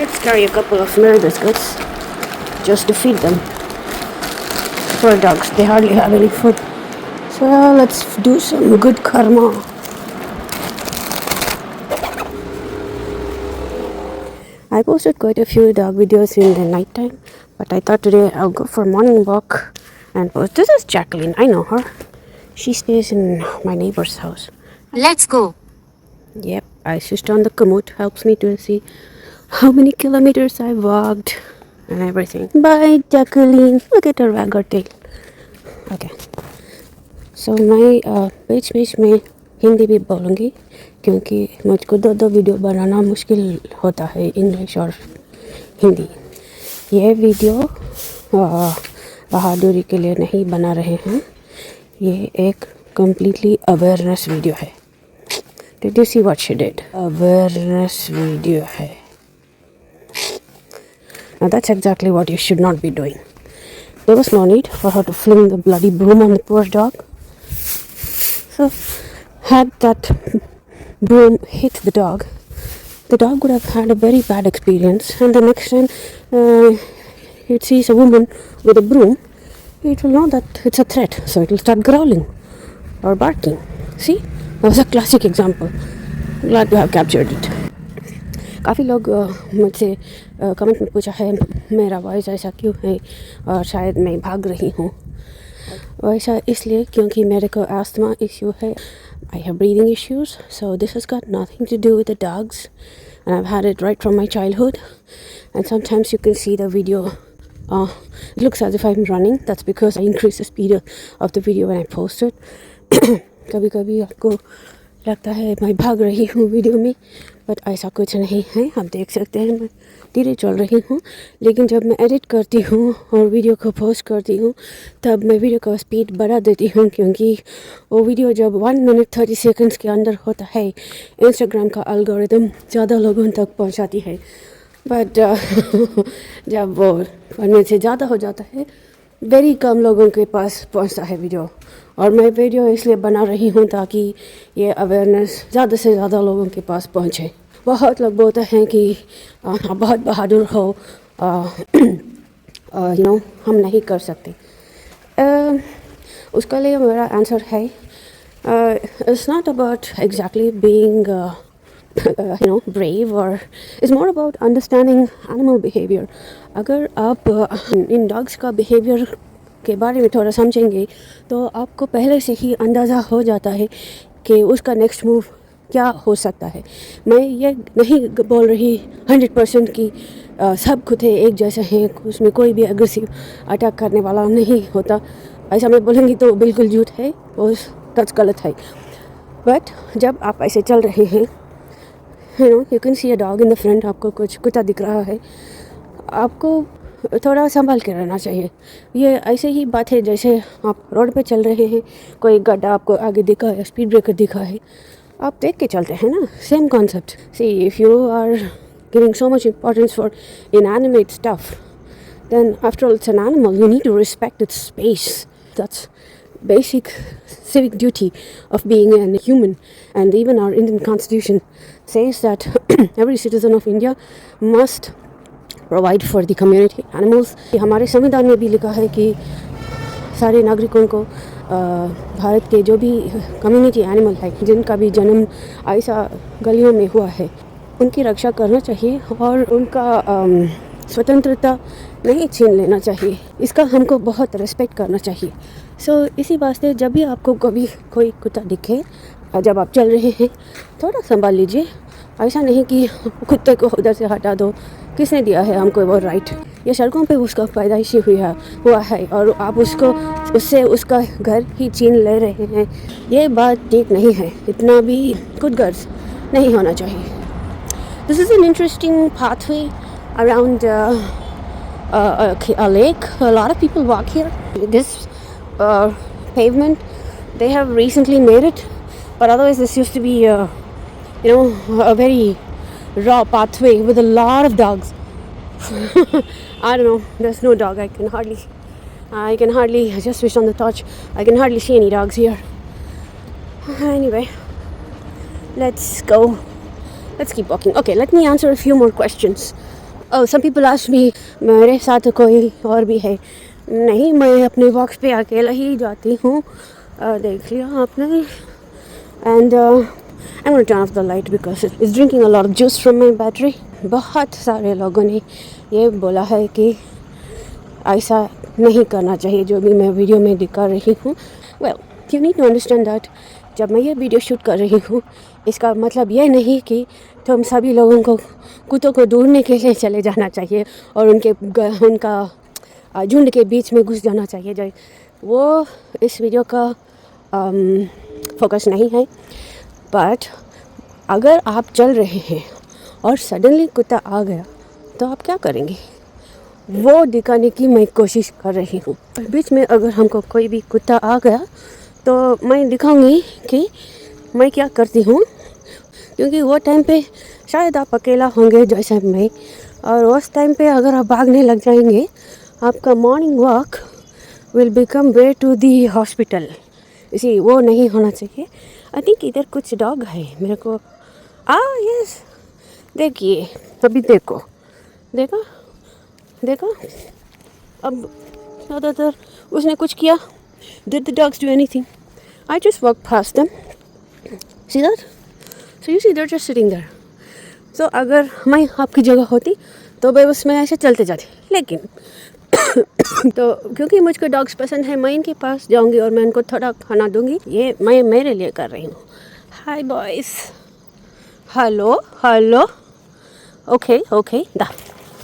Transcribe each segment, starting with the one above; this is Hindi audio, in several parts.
Let's carry a couple of Mary biscuits just to feed them. For dogs, they hardly have any food. So let's do some good karma. I posted quite a few dog videos in the night time, but I thought today I'll go for a morning walk and post. This is Jacqueline, I know her. She stays in my neighbor's house. Let's go. Yep, I switched on the commute, helps me to see how many kilometers I walked and everything. Bye Jacqueline, look at her wag her tail. Okay, so मैं बीच बीच में हिंदी भी बोलूँगी क्योंकि मुझको दो वीडियो बनाना मुश्किल होता है इंग्लिश और हिंदी. ये वीडियो बहादुरी के लिए नहीं बना रहे हैं, ये एक completely awareness वीडियो है. Did you see what she did? Awareness video है. Now that's exactly what you should not be doing. There was no need for her to fling the bloody broom on the poor dog. So, had that broom hit the dog would have had a very bad experience. And the next time it sees a woman with a broom, it will know that it's a threat. So it will start growling or barking. See? That was a classic example. Glad to have captured it. काफ़ी लोग मुझसे कमेंट में पूछा है मेरा वॉइस ऐसा क्यों है और शायद मैं भाग रही हूँ. वैसा इसलिए क्योंकि मेरे को आस्थमा इश्यू है. I have breathing issues, so this has got nothing to do with the dogs, and I've had it right from my childhood. And sometimes you can see the video, it looks as if I'm running. That's because I increase the speed of the video when I post it. कभी कभी आपको लगता है मैं भाग रही हूँ वीडियो में, बट ऐसा कुछ नहीं है. आप देख सकते हैं मैं धीरे चल रही हूँ, लेकिन जब मैं एडिट करती हूँ और वीडियो को पोस्ट करती हूँ तब मैं वीडियो का स्पीड बढ़ा देती हूँ, क्योंकि वो वीडियो जब 1 मिनट 30 सेकंड्स के अंदर होता है इंस्टाग्राम का एल्गोरिदम ज़्यादा लोगों तक पहुँचाती है. बट जब वो 1 मिनट से ज़्यादा हो जाता है वेरी कम लोगों के पास पहुंचता है वीडियो. और मैं वीडियो इसलिए बना रही हूं ताकि ये अवेयरनेस ज़्यादा से ज़्यादा लोगों के पास पहुंचे. बहुत लोग बोलते हैं कि आप बहुत बहादुर हो, हम नहीं कर सकते. उसके लिए मेरा आंसर है it's not about exactly being brave, or it's more about understanding animal behavior. अगर आप इन डॉग्स का बिहेवियर के बारे में थोड़ा समझेंगे तो आपको पहले से ही अंदाज़ा हो जाता है कि उसका नेक्स्ट मूव क्या हो सकता है. मैं ये नहीं बोल रही 100% कि सब कुत्ते एक जैसे हैं, उसमें कोई भी एग्रेसिव अटैक करने वाला नहीं होता. ऐसा मैं बोलूँगी तो बिल्कुल झूठ है, वो सच गलत है. बट जब आप ऐसे चल रहे हैं, you can see a dog in the front, आपको कुछ कुत्ता दिख रहा है, आपको थोड़ा संभाल के रहना चाहिए. ये ऐसे ही बात है जैसे आप रोड पे चल रहे हैं, कोई गड्ढा आपको आगे दिखा है, स्पीड ब्रेकर दिखा है, आप देख के चलते हैं ना. Same concept. See if you are giving so much importance for inanimate stuff, then after all it's an animal, you need to respect its space. That's basic civic duty of being a human. And even our Indian constitution says that every citizen of India must provide for the community animals. हमारे संविधान में भी लिखा है कि सारे नागरिकों को भारत के जो भी कम्युनिटी एनिमल है, जिनका भी जन्म ऐसा गलियों में हुआ है, उनकी रक्षा करना चाहिए और उनका स्वतंत्रता नहीं छीन लेना चाहिए. इसका हमको बहुत रिस्पेक्ट करना चाहिए. सो इसी वास्ते जब भी आपको कभी कोई कुत्ता दिखे, जब आप चल रहे हैं, थोड़ा संभाल लीजिए. ऐसा नहीं कि कुत्ते को उधर से हटा दो, किसने दिया है हमको वो राइट? ये सड़कों पे उसका पैदाइशी हुआ है और आप उससे उसका घर ही छीन ले रहे हैं. ये बात ठीक नहीं है. इतना भी खुदगर्ज नहीं होना चाहिए. This is an interesting pathway around a lake. A lot of people walk here. This pavement, they have recently made it, but otherwise this used to be a very raw pathway with a lot of dogs. I don't know, there's no dog. I can hardly I just switched on the torch. I can hardly see any dogs here. Anyway, let's go. Let's keep walking. Okay, let me answer a few more questions. Oh, some people ask me, मेरे साथ कोई और भी है? नहीं, मैं अपने वॉक्स पे अकेला ही जाती हूँ। देख लिया आपने। And I'm going to turn off the light because it's drinking a lot of juice from my battery. बहुत सारे लोगों ने ये बोला है कि ऐसा नहीं करना चाहिए जो भी मैं वीडियो में दिखा रही हूँ. Well, you need to understand that जब मैं ये वीडियो शूट कर रही हूँ इसका मतलब ये नहीं कि तुम सभी लोगों को कुत्तों को ढूंढने के लिए चले जाना चाहिए और उनका झुंड के बीच में घुस जाना चाहिए. जो वो इस वीडियो का फोकस नहीं है. बट अगर आप चल रहे हैं और सडनली कुत्ता आ गया तो आप क्या करेंगे, वो दिखाने की मैं कोशिश कर रही हूँ. बीच में अगर हमको कोई भी कुत्ता आ गया तो मैं दिखाऊंगी कि मैं क्या करती हूँ, क्योंकि वो टाइम पे शायद आप अकेला होंगे जैसे मैं, और उस टाइम पे अगर आप भागने लग जाएंगे आपका morning walk will become way to the hospital. इसी वो नहीं होना चाहिए. आई थिंक इधर कुछ डॉग है मेरे को. यस, देखिए अभी देखो, देखा अब ज़्यादातर उसने कुछ किया. Did the dogs do anything? I just walked past them. See that? So you see they're just sitting there. So अगर मैं आपकी जगह होती तो मैं उसमें ऐसे चलते जाती, लेकिन तो क्योंकि मुझको डॉग्स पसंद है मैं इनके पास जाऊंगी और मैं इनको थोड़ा खाना दूंगी. ये मैं मेरे लिए कर रही हूँ. हाय बॉयज, हेलो, ओके दा.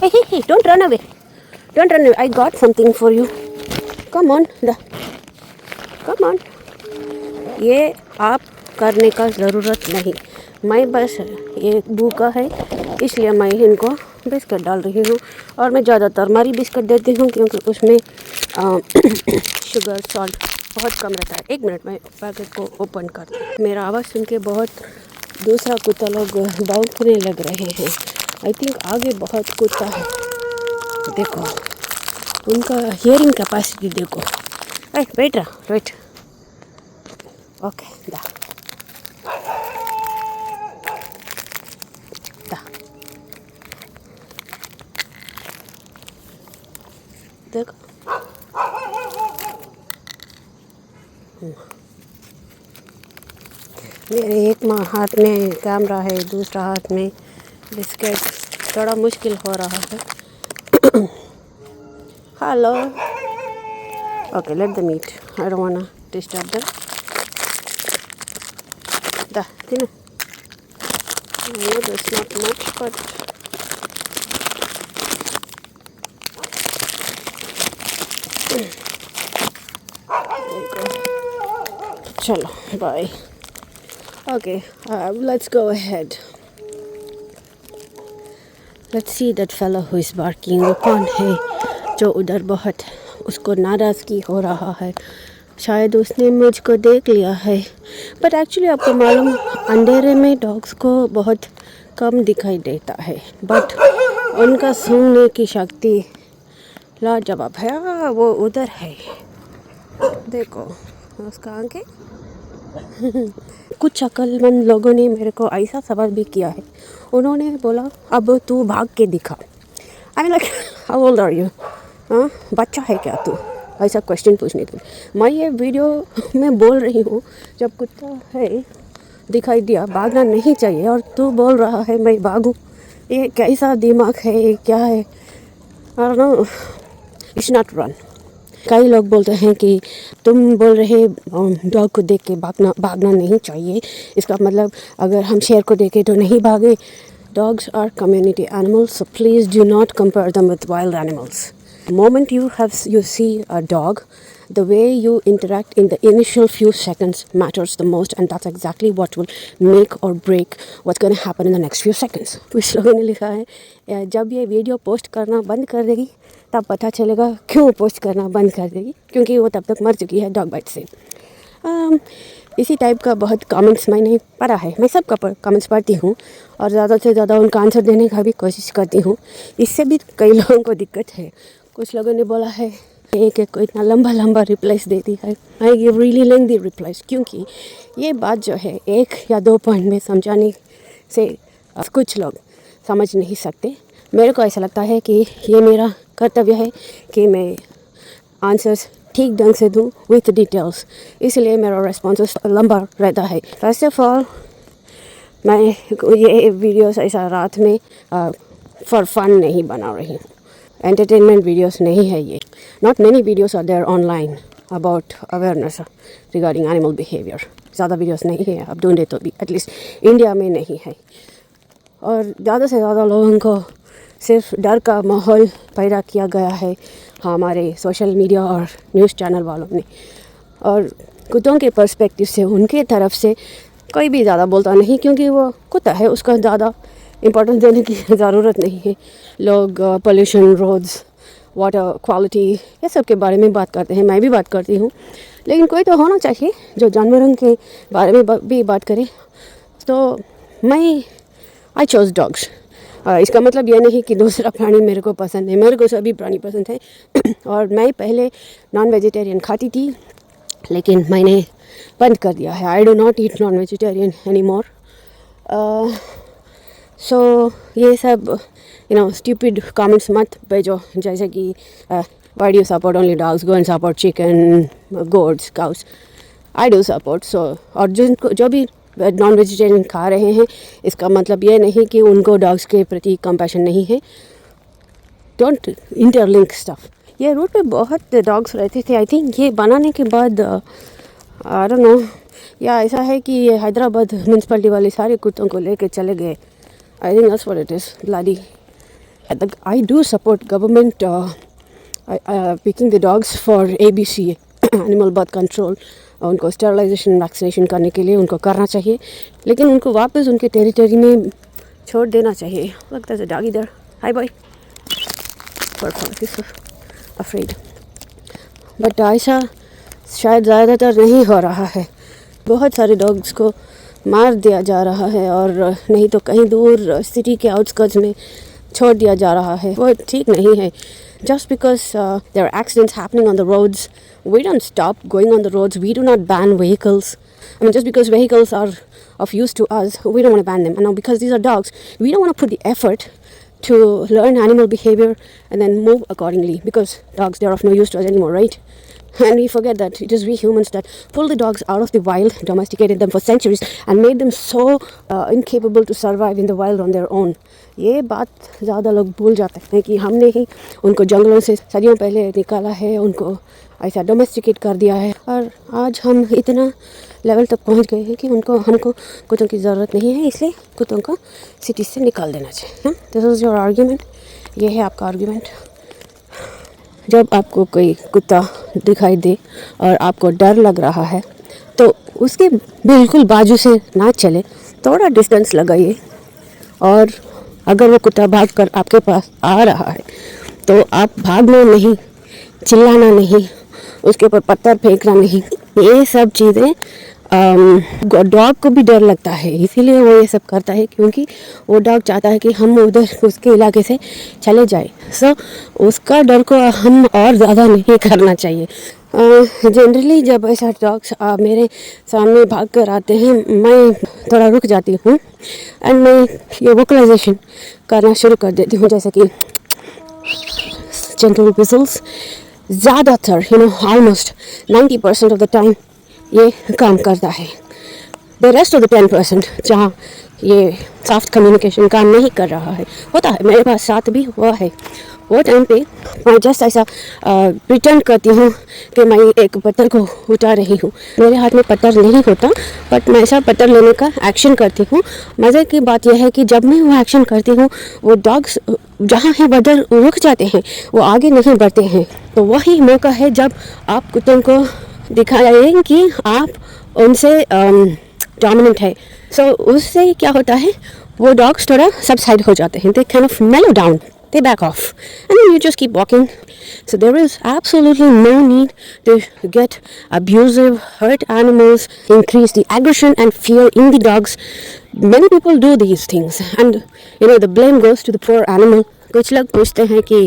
Hey, don't run away. I got something for you. Come on, da. Come on. ये आप करने का ज़रूरत नहीं. मैं बस ये भूखा है इसलिए मैं इनको बिस्किट डाल रही हूँ, और मैं ज़्यादातर मारी बिस्किट देती हूँ क्योंकि उसमें शुगर सॉल्ट बहुत कम रहता है. 1 मिनट में पैकेट को ओपन करती हूँ. मेरा आवाज़ सुन के बहुत दूसरा कुत्ता लोग दौड़ने लग रहे हैं. आई थिंक आगे बहुत कुत्ता है. देखो उनका हियरिंग कैपेसिटी देखो. वेट. ओके दा. देखो मेरे एक हाथ में कैमरा है, दूसरा हाथ में बिस्किट. थोड़ा मुश्किल हो रहा है. Hello. Okay, let them eat. I don't wanna disturb them. Da, dinner. No, there's not much, but चलो, bye. Okay, let's go ahead. Let's see that fellow who is barking. वो कौन है जो उधर बहुत उसको नाराज़गी हो रहा है. शायद उसने मुझको देख लिया है. बट एक्चुअली आपको मालूम अंधेरे में डॉग्स को बहुत कम दिखाई देता है, बट उनका सूंघने की शक्ति लाजवाब है. वो उधर है, देखो उसका आंखें. कुछ अक्लमंद लोगों ने मेरे को ऐसा सवाल भी किया है. उन्होंने बोला अब तू भाग के दिखा. I mean like how old are you? बच्चा है क्या तू? ऐसा क्वेश्चन पूछने के लिए मैं ये वीडियो में बोल रही हूँ. जब कुत्ता है दिखाई दिया भागना नहीं चाहिए और तू बोल रहा है मैं भागूँ. ये कैसा दिमाग है, ये क्या है? I don't no. It's not run. कई लोग बोलते हैं कि तुम बोल रहे डॉग को देख के भागना नहीं चाहिए. इसका मतलब अगर हम शेर को देखें तो नहीं भागे. Dogs are community animals, so please do not compare them with wild animals. The moment you see a dog, the way you interact in the initial few seconds matters the most, and that's exactly what will make or break what's going to happen in the next few seconds. कुछ लोगों ने लिखा है जब ये वीडियो पोस्ट करना बंद कर देगी तब पता चलेगा क्यों पोस्ट करना बंद कर देगी, क्योंकि वो तब तक मर चुकी है डॉग बाइट से. इसी टाइप का बहुत कमेंट्स मैंने पढ़ा है. मैं सबका कमेंट्स पढ़ती हूँ और ज़्यादा से ज़्यादा उनका आंसर देने का भी कोशिश करती हूँ. इससे भी कई लोगों को दिक्कत है. कुछ लोगों ने बोला है एक को इतना लंबा रिप्लाइज देती है. I give really lengthy replies, क्योंकि ये बात जो है 1 या 2 पॉइंट में समझाने से कुछ लोग समझ नहीं सकते. मेरे को ऐसा लगता है कि ये मेरा कर्तव्य है कि मैं आंसर्स ठीक ढंग से दूँ विथ डिटेल्स, इसलिए मेरा रेस्पॉन्स लंबा रहता है। फर्स्ट ऑफ ऑल, मैं ये वीडियोस ऐसा रात में फॉर फन नहीं बना रही हूँ, एंटरटेनमेंट वीडियोस नहीं है ये। Not many videos are there online about awareness regarding animal behaviour. ज़्यादा वीडियोस नहीं है, अब ढूंढे तो भी एटलीस्ट इंडिया में नहीं है। और ज़्यादा से ज़्यादा लोगों को सिर्फ डर का माहौल पैदा किया गया है हमारे सोशल मीडिया और न्यूज़ चैनल वालों ने। और कुत्तों के पर्सपेक्टिव से, उनके तरफ से कोई भी ज़्यादा बोलता नहीं, क्योंकि वो कुत्ता है, उसका ज़्यादा इम्पोर्टेंस देने की ज़रूरत नहीं है। लोग पोल्यूशन, रोड्स, वाटर क्वालिटी, ये सब के बारे में बात करते हैं, मैं भी बात करती हूँ, लेकिन कोई तो होना चाहिए जो जानवरों के बारे में भी बात करे। तो आई चॉज डॉग्स। इसका मतलब यह नहीं कि दूसरा प्राणी मेरे को पसंद है, मेरे को सभी प्राणी पसंद है। और मैं पहले नॉन वेजिटेरियन खाती थी, लेकिन मैंने बंद कर दिया है। I do not eat non vegetarian any more. So ये सब स्टूपिड कमेंट्स मत भेजो, जैसे कि why do you support only dogs, go and support chicken, goats, cows. I do support. So और जो भी नॉन वेजिटेरियन खा रहे हैं, इसका मतलब ये नहीं कि उनको डॉग्स के प्रति कंपैशन नहीं है। Don't interlink stuff. ये रूट पे बहुत डॉग्स रहते थे। आई थिंक ये बनाने के बाद आई डोंट नो, या ऐसा है कि ये हैदराबाद म्यूनसिपैलिटी वाले सारे कुत्तों को लेके चले गए। I think that's what it is bloody. I do support government picking the dogs for ABC animal birth control. उनको स्टेरिलाइजेशन, वैक्सीनेशन करने के लिए उनको करना चाहिए, लेकिन उनको वापस उनके टेरिटरी में छोड़ देना चाहिए। लगता है डॉग इधर, हाय बॉय, अफ्रेड। बट ऐसा शायद ज़्यादातर नहीं हो रहा है। बहुत सारे डॉग्स को मार दिया जा रहा है, और नहीं तो कहीं दूर सिटी के आउटस्कर्ट्स में छोड़ दिया जा रहा है। वो ठीक नहीं है। Just because there are accidents happening on the roads, we don't stop going on the roads. We do not ban vehicles. I mean, just because vehicles are of use to us, we don't want to ban them. And now, because these are dogs, we don't want to put the effort to learn animal behavior and then move accordingly. Because dogs, they're of no use to us anymore, right? And we forget that it is we humans that pulled the dogs out of the wild, domesticated them for centuries, and made them so incapable to survive in the wild on their own. ये बात ज़्यादा लोग भूल जाते हैं कि हमने ही उनको जंगलों से सदियों पहले निकाला है, उनको ऐसा डोमेस्टिकेट कर दिया है, और आज हम इतना लेवल तक पहुंच गए हैं कि हमको कुत्तों की ज़रूरत नहीं है, इसलिए कुत्तों को सिटी से निकाल देना चाहिए। This is your argument. ये है आपका आर्ग्यूमेंट। जब आपको कोई कुत्ता दिखाई दे और आपको डर लग रहा है, तो उसके बिल्कुल बाजू से ना चले, थोड़ा डिस्टेंस लगाइए। और अगर वो कुत्ता भाग कर आपके पास आ रहा है, तो आप भागना नहीं, चिल्लाना नहीं, उसके ऊपर पत्थर फेंकना नहीं। ये सब चीज़ें डॉग को भी डर लगता है, इसीलिए वो ये सब करता है, क्योंकि वो डॉग चाहता है कि हम उधर उसके इलाके से चले जाए। सो उसका डर को हम और ज़्यादा नहीं करना चाहिए। जनरली जब ऐसा डॉग्स मेरे सामने भाग कर आते हैं, मैं थोड़ा रुक जाती हूँ एंड मैं ये वोकलाइजेशन करना शुरू कर देती हूँ, जैसे कि जेंटल विजल्स। ज़्यादातर ऑलमोस्ट 90% ऑफ द टाइम ये काम करता है। द रेस्ट ऑफ द 10% जहाँ ये सॉफ्ट कम्युनिकेशन काम नहीं कर रहा है, होता है, मेरे पास साथ भी हुआ है। वो टाइम पे मैं जस्ट ऐसा प्रिटेंड करती हूँ कि मैं एक पत्थर को उठा रही हूँ। मेरे हाथ में पत्थर नहीं होता, बट मैं ऐसा पत्थर लेने का एक्शन करती हूँ। मज़े की बात यह है कि जब मैं वो एक्शन करती हूँ, वो डॉग्स जहाँ हैं बदर रुक जाते हैं, वो आगे नहीं बढ़ते हैं। तो वही मौका है जब आप कुत्तों को दिखाएं कि आप उनसे डोमिनेंट है। सो उससे क्या होता है, वो डॉग्स थोड़ा सबसाइड हो जाते हैं, दे काइंड ऑफ मेलो down, they back off, and then you just keep walking. So there is absolutely no need to get abusive, hurt animals, increase the aggression and fear in the dogs. Many people do these things, and the blame goes to the poor animal. कुछ लोग पूछते हैं कि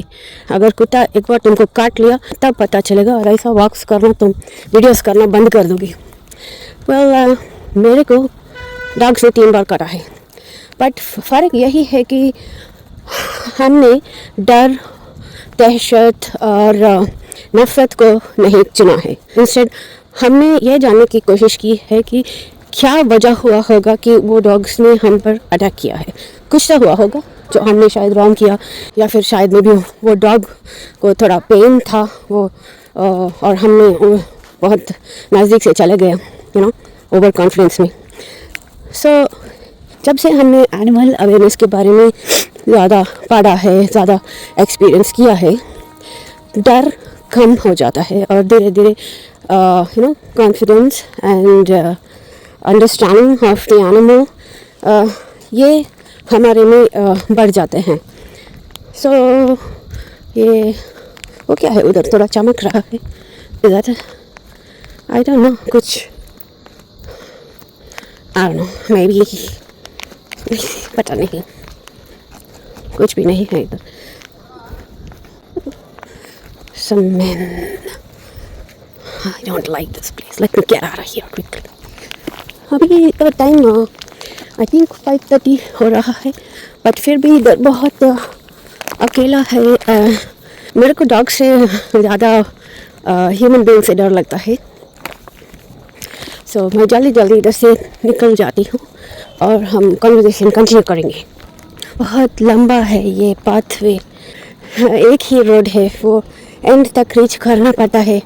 अगर कुत्ता एक बार तुमको काट लिया तब पता चलेगा, और ऐसा वॉक्स करना, तुम वीडियोस करना बंद कर दोगी। वेल, मेरे को डॉग्स ने 3 बार काटा है, बट फ़र्क यही है कि हमने डर, दहशत और नफ़रत को नहीं चुना है। इंस्टेड हमने ये जानने की कोशिश की है कि क्या वजह हुआ होगा कि वो डॉग्स ने हम पर अटैक किया है। कुछ तो हुआ होगा जो हमने शायद रॉन्ग किया, या फिर शायद में भी वो डॉग को थोड़ा पेन था वो, और हमने बहुत नज़दीक से चले गए, ओवर कॉन्फिडेंस में। सो जब से हमने एनिमल अवेयरनेस के बारे में ज़्यादा पढ़ा है, ज़्यादा एक्सपीरियंस किया है, डर कम हो जाता है और धीरे धीरे confidence and understanding of the animal ये हमारे में बढ़ जाते हैं। सो ये वो क्या है उधर थोड़ा चमक रहा है इधर, आई डोंट नो, कुछ आई डोंट नो, मे बी, पता नहीं, कुछ भी नहीं है इधर। Some men. I don't like this place. Let me get out of here quickly. अभी तो टाइम आई थिंक 5:30 हो रहा है, बट फिर भी इधर बहुत अकेला है। मेरे को डॉग से ज़्यादा ह्यूमन बीइंग से डर लगता है। सो मैं जल्दी जल्दी इधर से निकल जाती हूँ और हम कन्वर्सेशन कंटिन्यू करेंगे। बहुत लंबा है ये पाथवे, एक ही रोड है, वो एंड तक रीच करना पड़ता है,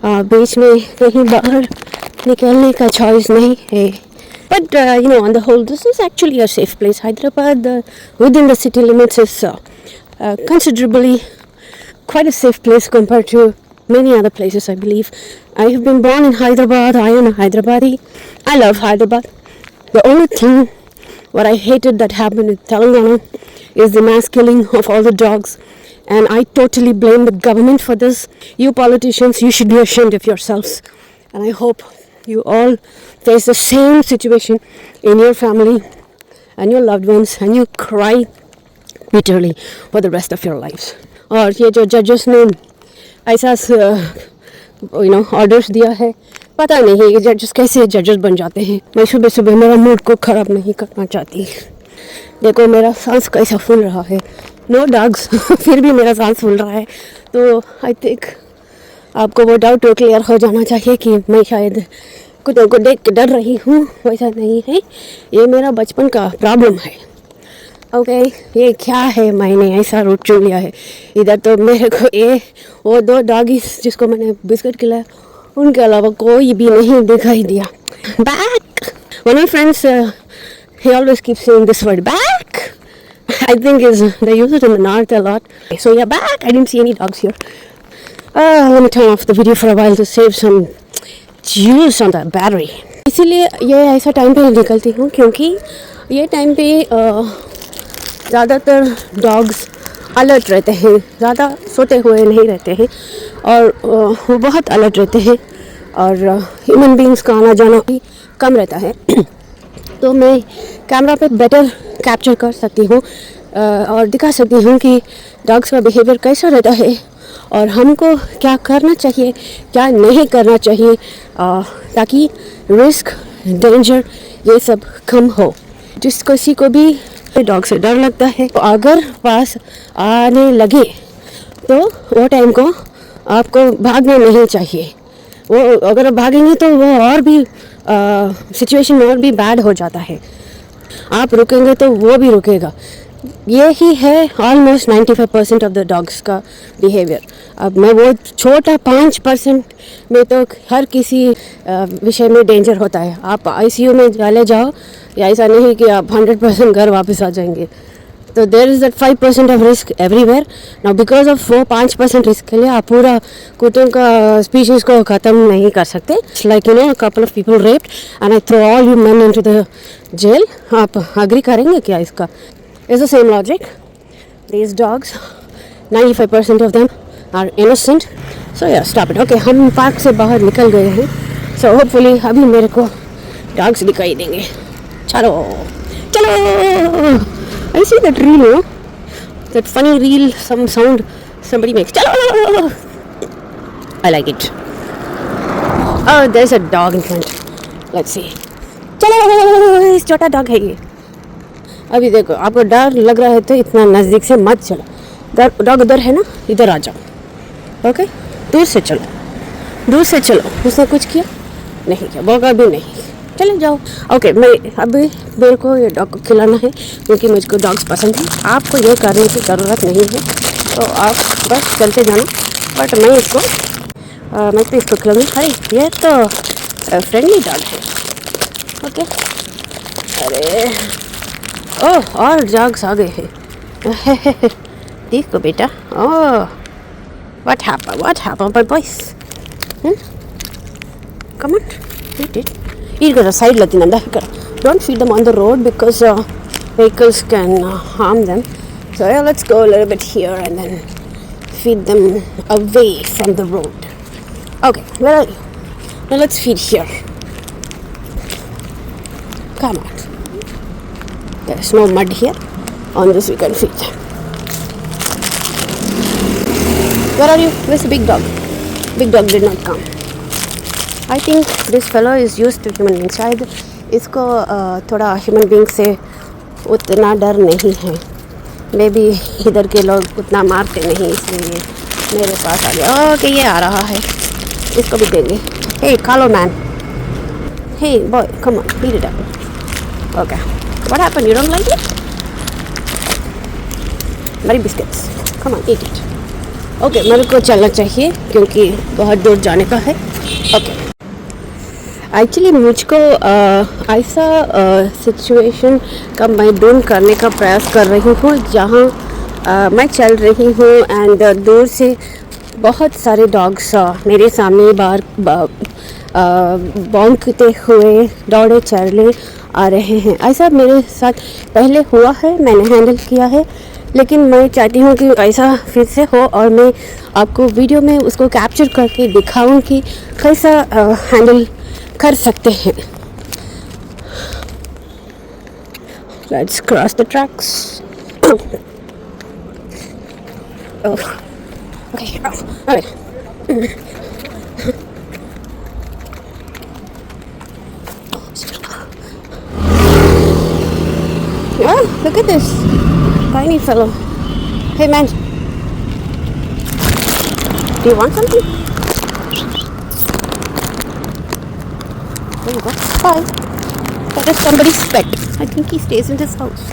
बीच में कहीं बाहर निकलने का चॉइस नहीं है। But on the whole, this is actually a safe place. Hyderabad, within the city limits, is considerably quite a safe place compared to many other places, I believe. I have been born in Hyderabad. I am a Hyderabadi. I love Hyderabad. The only thing what I hated that happened in Telangana is the mass killing of all the dogs. And I totally blame the government for this. You politicians, you should be ashamed of yourselves. And I hope you all face the same situation in your family and your loved ones, and you cry bitterly for the rest of your lives. और ये जो जजेस ने ऐसा ऑर्डर्स दिया है, पता नहीं ये जजेस कैसे जजेस बन जाते हैं। मैं सुबह सुबह मेरा मूड को ख़राब नहीं करना चाहती। देखो मेरा सांस कैसा फूल रहा है, नो डॉग्स फिर भी मेरा सांस फूल रहा है। तो आई थिंक आपको वो डाउट क्लियर हो जाना चाहिए कि मैं शायद कुत्तों को देख के डर रही हूँ, वैसा नहीं है, ये मेरा बचपन का प्रॉब्लम है। ओके ये क्या है, मैंने ऐसा रूट चुन लिया है। इधर तो मेरे को वो 2 डॉगीज जिसको मैंने बिस्किट खिलाया, उनके अलावा कोई भी नहीं दिखाई दिया। Back, one of friends he always keeps saying this word back. I think they use it in the north a lot. So yeah, back. I didn't see any dogs here. Let me turn off the video for a while to save some juice on the battery. इसीलिए ये ऐसा टाइम पे निकलती हूँ क्योंकि ये टाइम पे ज़्यादातर डॉग्स अलर्ट रहते हैं, ज़्यादा सोते हुए नहीं रहते हैं, और वो बहुत अलर्ट रहते हैं, और ह्यूमन बीइंग्स का आना जाना भी कम रहता है। तो मैं कैमरा पे बेटर कैप्चर कर सकती हूँ और दिखा सकती हूँ कि डॉग्स का बिहेवियर कैसा रहता है और हमको क्या करना चाहिए, क्या नहीं करना चाहिए, ताकि रिस्क, डेंजर ये सब कम हो। जिस किसी को भी डॉग से डर लगता है, तो अगर पास आने लगे तो वो टाइम को आपको भागना नहीं चाहिए। वो अगर भागेंगे तो वो और भी सिचुएशन और भी बैड हो जाता है। आप रुकेंगे तो वो भी रुकेगा। ये ही है ऑलमोस्ट 95% ऑफ द डॉग्स का बिहेवियर। अब मैं वो छोटा 5% में तो हर किसी विषय में डेंजर होता है। आप ICU में चले जाओ, या ऐसा नहीं कि आप 100% घर वापस आ जाएंगे। तो there is that 5% of risk everywhere. Now because of वो 5% रिस्क के लिए आप पूरा कुत्तों का स्पीशीज़ को ख़त्म नहीं कर सकते। Like a couple of people raped and I throw all you men into the jail. आप अग्री करेंगे क्या इसका? It's the same logic. These dogs, 95% of them are innocent. So yeah, stop it. Okay, हम पार्क से बाहर निकल गए हैं. So hopefully अभी मेरे को dogs दिखाई देंगे. चलो, चलो. I see that reel, you know? That funny reel, some sound somebody makes. Chalo! I like it. Oh, there's a dog in front. Let's see. Chalo! This छोटा dog है ये. अभी देखो, आपको डर लग रहा है तो इतना नज़दीक से मत चलो। डॉग उधर है ना, इधर आ जाओ। ओके, दूर से चलो, दूर से चलो। उसने कुछ किया नहीं, किया भौंका भी नहीं, चले जाओ। ओके, मैं अभी मेरे को ये डॉग को खिलाना है क्योंकि मुझको डॉग्स पसंद है। आपको ये करने की ज़रूरत नहीं है, तो आप बस चलते जाना। बट मैं तो इसको खिलाऊंगी। अरे ये तो फ्रेंडली डॉग है। ओके, अरे ओह, और डॉग्स आ गए हैं। देखो बेटा, ओह what happened my boys? Come on, eat it. Eat it side latinanda. Don't feed them on the road because vehicles can harm them. So yeah, let's go a little bit here and then feed them away from the road. Okay, where are you? Now let's feed here. Come on. There's no mud here. On this we can feed them. Where are you? Where's the big dog? Big dog did not come. I think this fellow is used to human beings. शायद इसको थोड़ा ह्यूमन बींग से उतना डर नहीं है। मे बी इधर के लोग उतना मारते नहीं, इसलिए मेरे पास आ गया। ओके, ये आ रहा है, इसको भी देंगे। हे कालो man, hey boy, come on, eat it up. Okay, what happened? You don't like it? Mary biscuits. Come on, eat it. Okay, मेरे को चलना चाहिए क्योंकि बहुत दूर जाने का है। ओके, एक्चुअली मुझको ऐसा सिचुएशन का मैं ढूंढ करने का प्रयास कर रही हूँ जहाँ मैं चल रही हूँ एंड दूर से बहुत सारे डॉग्स मेरे सामने बार भौंकते हुए दौड़े चले आ रहे हैं। ऐसा मेरे साथ पहले हुआ है, मैंने हैंडल किया है, लेकिन मैं चाहती हूँ कि ऐसा फिर से हो और मैं आपको वीडियो में उसको कैप्चर करके दिखाऊं कि कैसा हैंडल कर सकते हैं। Let's cross the tracks. Oh, okay. All right. Oh, look at this tiny fellow. Hey man, do you want something? There you go. Bye. That is somebody's pet. I think he stays in this house.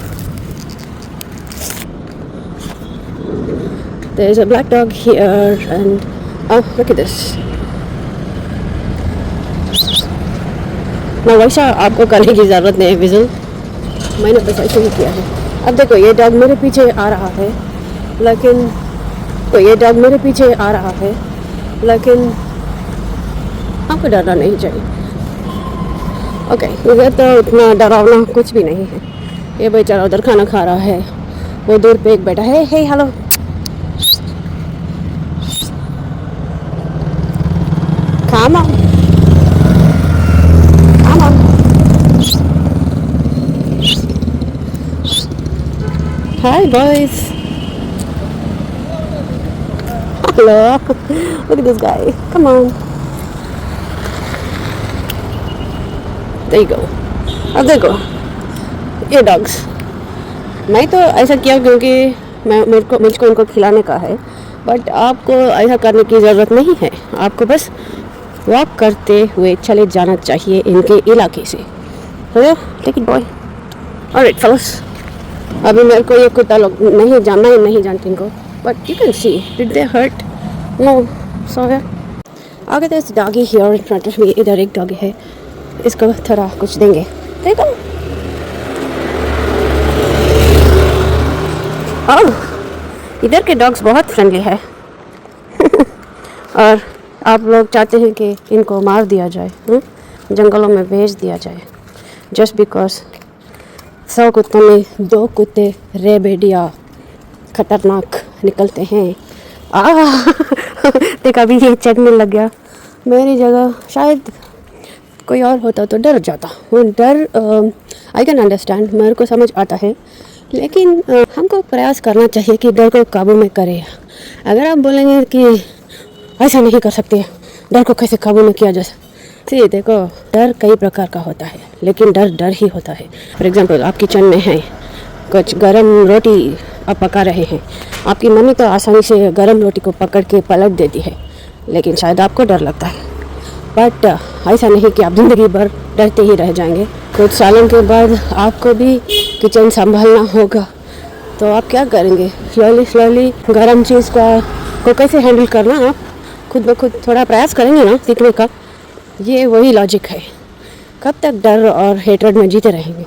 There's a black dog here and oh, look at this. ना वैसा आपको करने की ज़रूरत नहीं है विज़ुअल, मैंने बस ऐसे ही किया है। अब देखो, ये डॉग मेरे पीछे आ रहा है, लेकिन तो ये डॉग मेरे पीछे आ रहा है, लेकिन आपको डरना नहीं चाहिए। ओके, इधर तो इतना डरावना कुछ भी नहीं है। ये बेचारा उधर खाना खा रहा है, वो दूर पे एक बैठा है। हे hello, come on, come on. Hi boys. Hello. Look at this guy. Come on. There you go. अब देखो ये डॉग्स, मैं तो ऐसा किया क्योंकि मुझको उनको खिलाने का है, बट आपको ऐसा करने की ज़रूरत नहीं है। आपको बस वॉक करते हुए चले जाना चाहिए इनके इलाके से। Take it boy. Alright fellows, अभी मेरे को ये कुत्ता लोग नहीं जानती इनको, but you can see did they hurt? No. So आगे तो इस doggy here in front of me, इधर एक डॉगी है, इसको थोड़ा कुछ देंगे। देखो, ओह, इधर के डॉग्स बहुत फ्रेंडली है। और आप लोग चाहते हैं कि इनको मार दिया जाए, जंगलों में भेज दिया जाए, जस्ट बिकॉज 100 कुत्तों में 2 कुत्ते रेबेडिया खतरनाक निकलते हैं। देखा, अभी ये चढ़ने लग गया। मेरी जगह शायद कोई और होता तो डर जाता। वो डर आई कैन अंडरस्टैंड, मेरे को समझ आता है, लेकिन हमको प्रयास करना चाहिए कि डर को काबू में करें। अगर आप बोलेंगे कि ऐसा नहीं कर सकते, डर को कैसे काबू में किया जा सकता है, देखो डर कई प्रकार का होता है, लेकिन डर ही होता है। फॉर एग्जांपल, आप किचन में हैं, कुछ गरम रोटी आप पका रहे हैं, आपकी मम्मी तो आसानी से गरम रोटी को पकड़ के पलट देती है, लेकिन शायद आपको डर लगता है। बट ऐसा नहीं कि आप ज़िंदगी भर डरते ही रह जाएंगे। कुछ सालों के बाद आपको भी किचन संभालना होगा, तो आप क्या करेंगे? स्लोली गरम चीज़ को कैसे हैंडल करना, आप खुद ब खुद थोड़ा प्रयास करेंगे ना सीखने का। ये वही लॉजिक है। कब तक डर और हेट्रेड में जीते रहेंगे?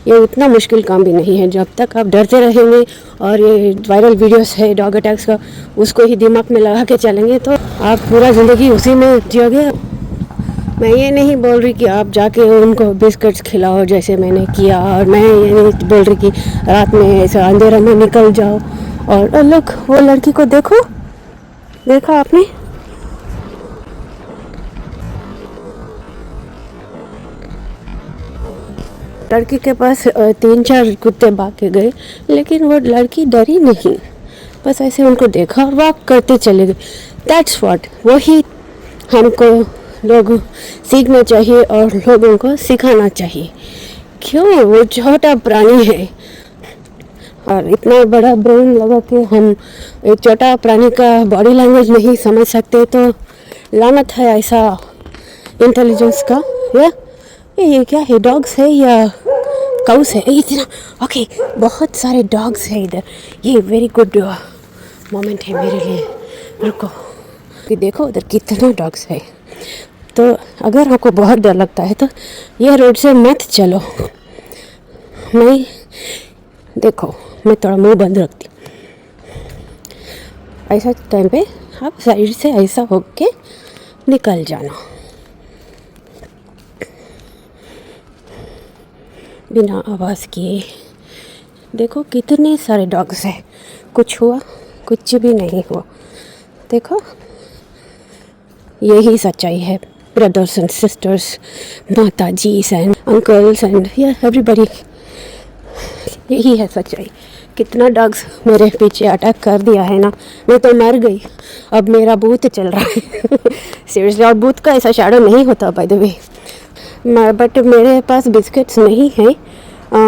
ये इतना मुश्किल काम भी नहीं है। जब तक आप डरते रहेंगे और ये वायरल वीडियोस है डॉग अटैक्स का, उसको ही दिमाग में लगा के चलेंगे तो आप पूरा ज़िंदगी उसी में जियोगे। मैं ये नहीं बोल रही कि आप जाके उनको बिस्किट्स खिलाओ जैसे मैंने किया, और मैं ये नहीं बोल रही कि रात में ऐसा अंधेरा में निकल जाओ। और लोग, वो लड़की को देखो, देखा आपने? लड़की के पास 3-4 कुत्ते भाग के गए, लेकिन वो लड़की डरी नहीं, बस ऐसे उनको देखा और वॉक करते चले गए। दैट्स व्हाट, वही हमको लोग सीखना चाहिए और लोगों को सिखाना चाहिए। क्यों? वो छोटा प्राणी है और इतना बड़ा ब्रेन लगा के हम एक छोटा प्राणी का बॉडी लैंग्वेज नहीं समझ सकते, तो लानत है ऐसा इंटेलिजेंस का। ये क्या है? डॉग्स है या काउस है? इतना ओके, बहुत सारे डॉग्स है इधर। ये वेरी गुड मोमेंट है मेरे लिए। रुको कि देखो उधर कितना डॉग्स है। तो अगर आपको बहुत डर लगता है तो ये रोड से मत चलो। मैं देखो, मैं थोड़ा मुंह बंद रखती। ऐसा टाइम पे आप साइड से ऐसा होके निकल जाना, बिना आवाज़ किए। देखो कितने सारे डॉग्स हैं। कुछ हुआ? कुछ भी नहीं हुआ। देखो, यही सच्चाई है ब्रदर्स एंड सिस्टर्स, माता जी एंड अंकल्स एंड एवरीबडी। यही है सच्चाई। कितना डॉग्स मेरे पीछे अटैक कर दिया है ना, मैं तो मर गई। अब मेरा भूत चल रहा है सीरियसली। और भूत का ऐसा शैडो नहीं होता बाय द वे। बट मेरे पास बिस्किट्स नहीं है।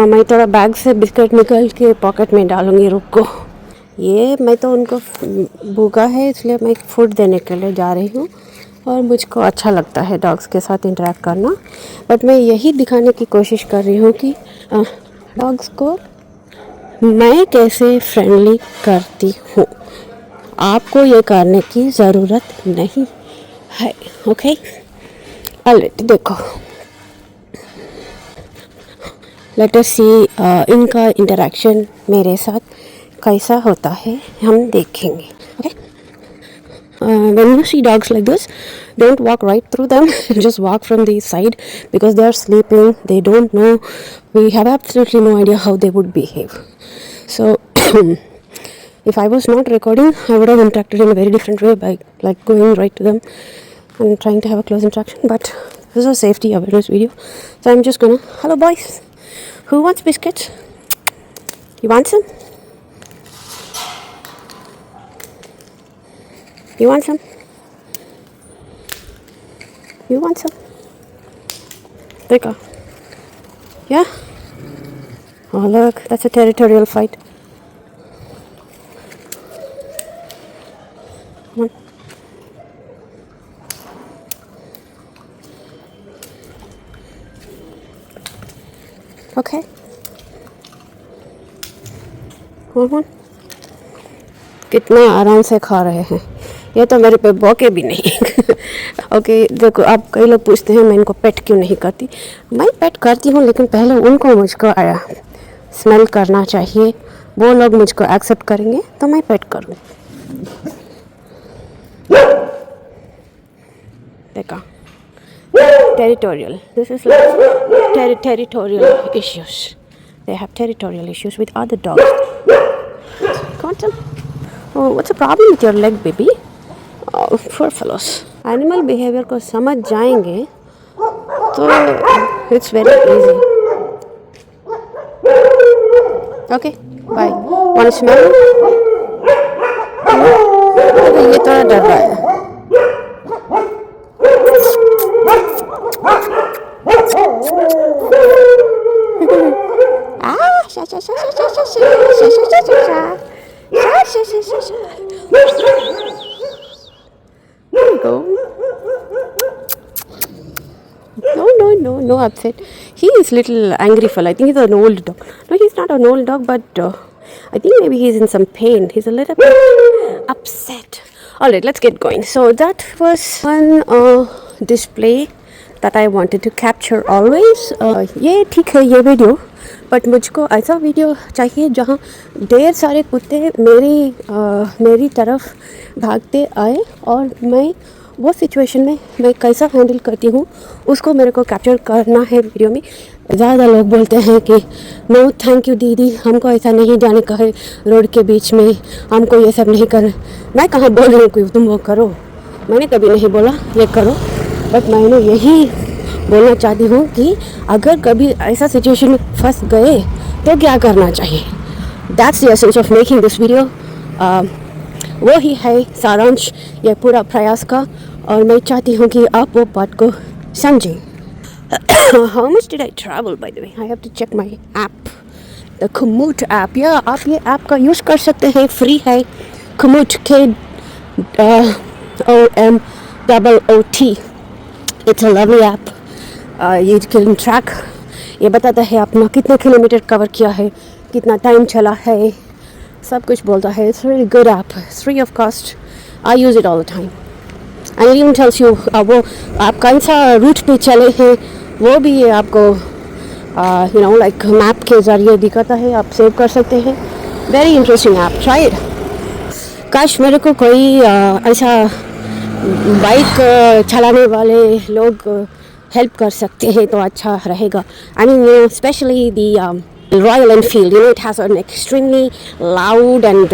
मैं थोड़ा बैग से बिस्किट निकल के पॉकेट में डालूंगी। रुको, ये मैं तो उनको भूखा है इसलिए मैं फूड देने के लिए जा रही हूँ, और मुझको अच्छा लगता है डॉग्स के साथ इंटरेक्ट करना। बट मैं यही दिखाने की कोशिश कर रही हूँ कि डॉग्स को मैं कैसे फ्रेंडली करती हूँ। आपको ये करने की ज़रूरत नहीं है। Okay, alright. देखो, लेट अस सी इनका इंटरेक्शन मेरे साथ कैसा होता है, हम देखेंगे। Okay, when you see dogs like this, don't walk right through them. Just walk from the side because they are sleeping. They don't know. We have absolutely no idea how they would behave. So if I was not recording, I would have interacted in a very different way by like going right to them and trying to have a close interaction. But this is a safety awareness video, so I'm just gonna, hello boys, who wants biscuits? You want some? You want some? You want some? Rika? Yeah? Oh look, that's a territorial fight. Come on. Okay. Come on. कितना आराम से खा रहे हैं। ये तो मेरे पे भौंके भी नहीं। ओके, देखो, आप कई लोग पूछते हैं मैं इनको पेट क्यों नहीं करती। मैं पेट करती हूँ, लेकिन पहले उनको मुझको आया स्मेल करना चाहिए। वो लोग मुझको एक्सेप्ट करेंगे तो मैं पेट करूँ। देखा, territorial. This is like territorial issues. They have territorial issues with other dogs. Want some? Oh, what's the problem with your leg, baby? Oh, poor fellows. Animal behavior को समझ जाएंगे तो it's very easy. Okay, bye. Want to smell? ये थोड़ा डर रहा है। Ah, There you go. No upset. He is little angry fella. I think he's an old dog. No, he's not an old dog, but I think maybe he's in some pain. He's a little bit upset. All right, let's get going. So that was one display that I wanted to capture always. ये ठीक है ये वीडियो, बट मुझको ऐसा वीडियो चाहिए जहाँ ढेर सारे कुत्ते मेरी तरफ भागते आए और मैं वो सिचुएशन में मैं कैसा हैंडल करती हूँ उसको मेरे को कैप्चर करना है वीडियो में. ज़्यादा लोग बोलते हैं कि नो थैंक यू दीदी, हमको ऐसा नहीं जाने का है रोड के बीच में, हमको ये सब नहीं कर. मैं कहाँ बोल रही हूँ कि तुम वो करो, मैंने कभी नहीं बोला ये करो, बट मैंने यही बोलना चाहती हूँ कि अगर कभी ऐसा सिचुएशन में फंस गए तो क्या करना चाहिए. That's the essence of making this video. वो ही है सारांश ये पूरा प्रयास का, और मैं चाहती हूँ कि आप वो बात को समझें. How much did I travel, by the way? I have to check my app, the Komoot app. Yeah, आप ये ऐप का यूज़ कर सकते हैं, फ्री है. Komoot, KOMOOT. It's a lovely app. ये can track, ये बताता है आपने कितने किलोमीटर कवर किया है, कितना टाइम चला है, सब कुछ बोलता है. It's a really good app. It's free of cost. I use it all the time. And it even tells you वो आप कौन सा रूट पे चले हैं वो भी ये आपको लाइक मैप के ज़रिए दिखाता है. आप सेव कर सकते हैं. Very interesting app. Try it. काश मेरे को कोई ऐसा बाइक चलाने वाले लोग हेल्प कर सकते हैं तो अच्छा रहेगा. I mean specially the Royal Enfield, it has an extremely loud and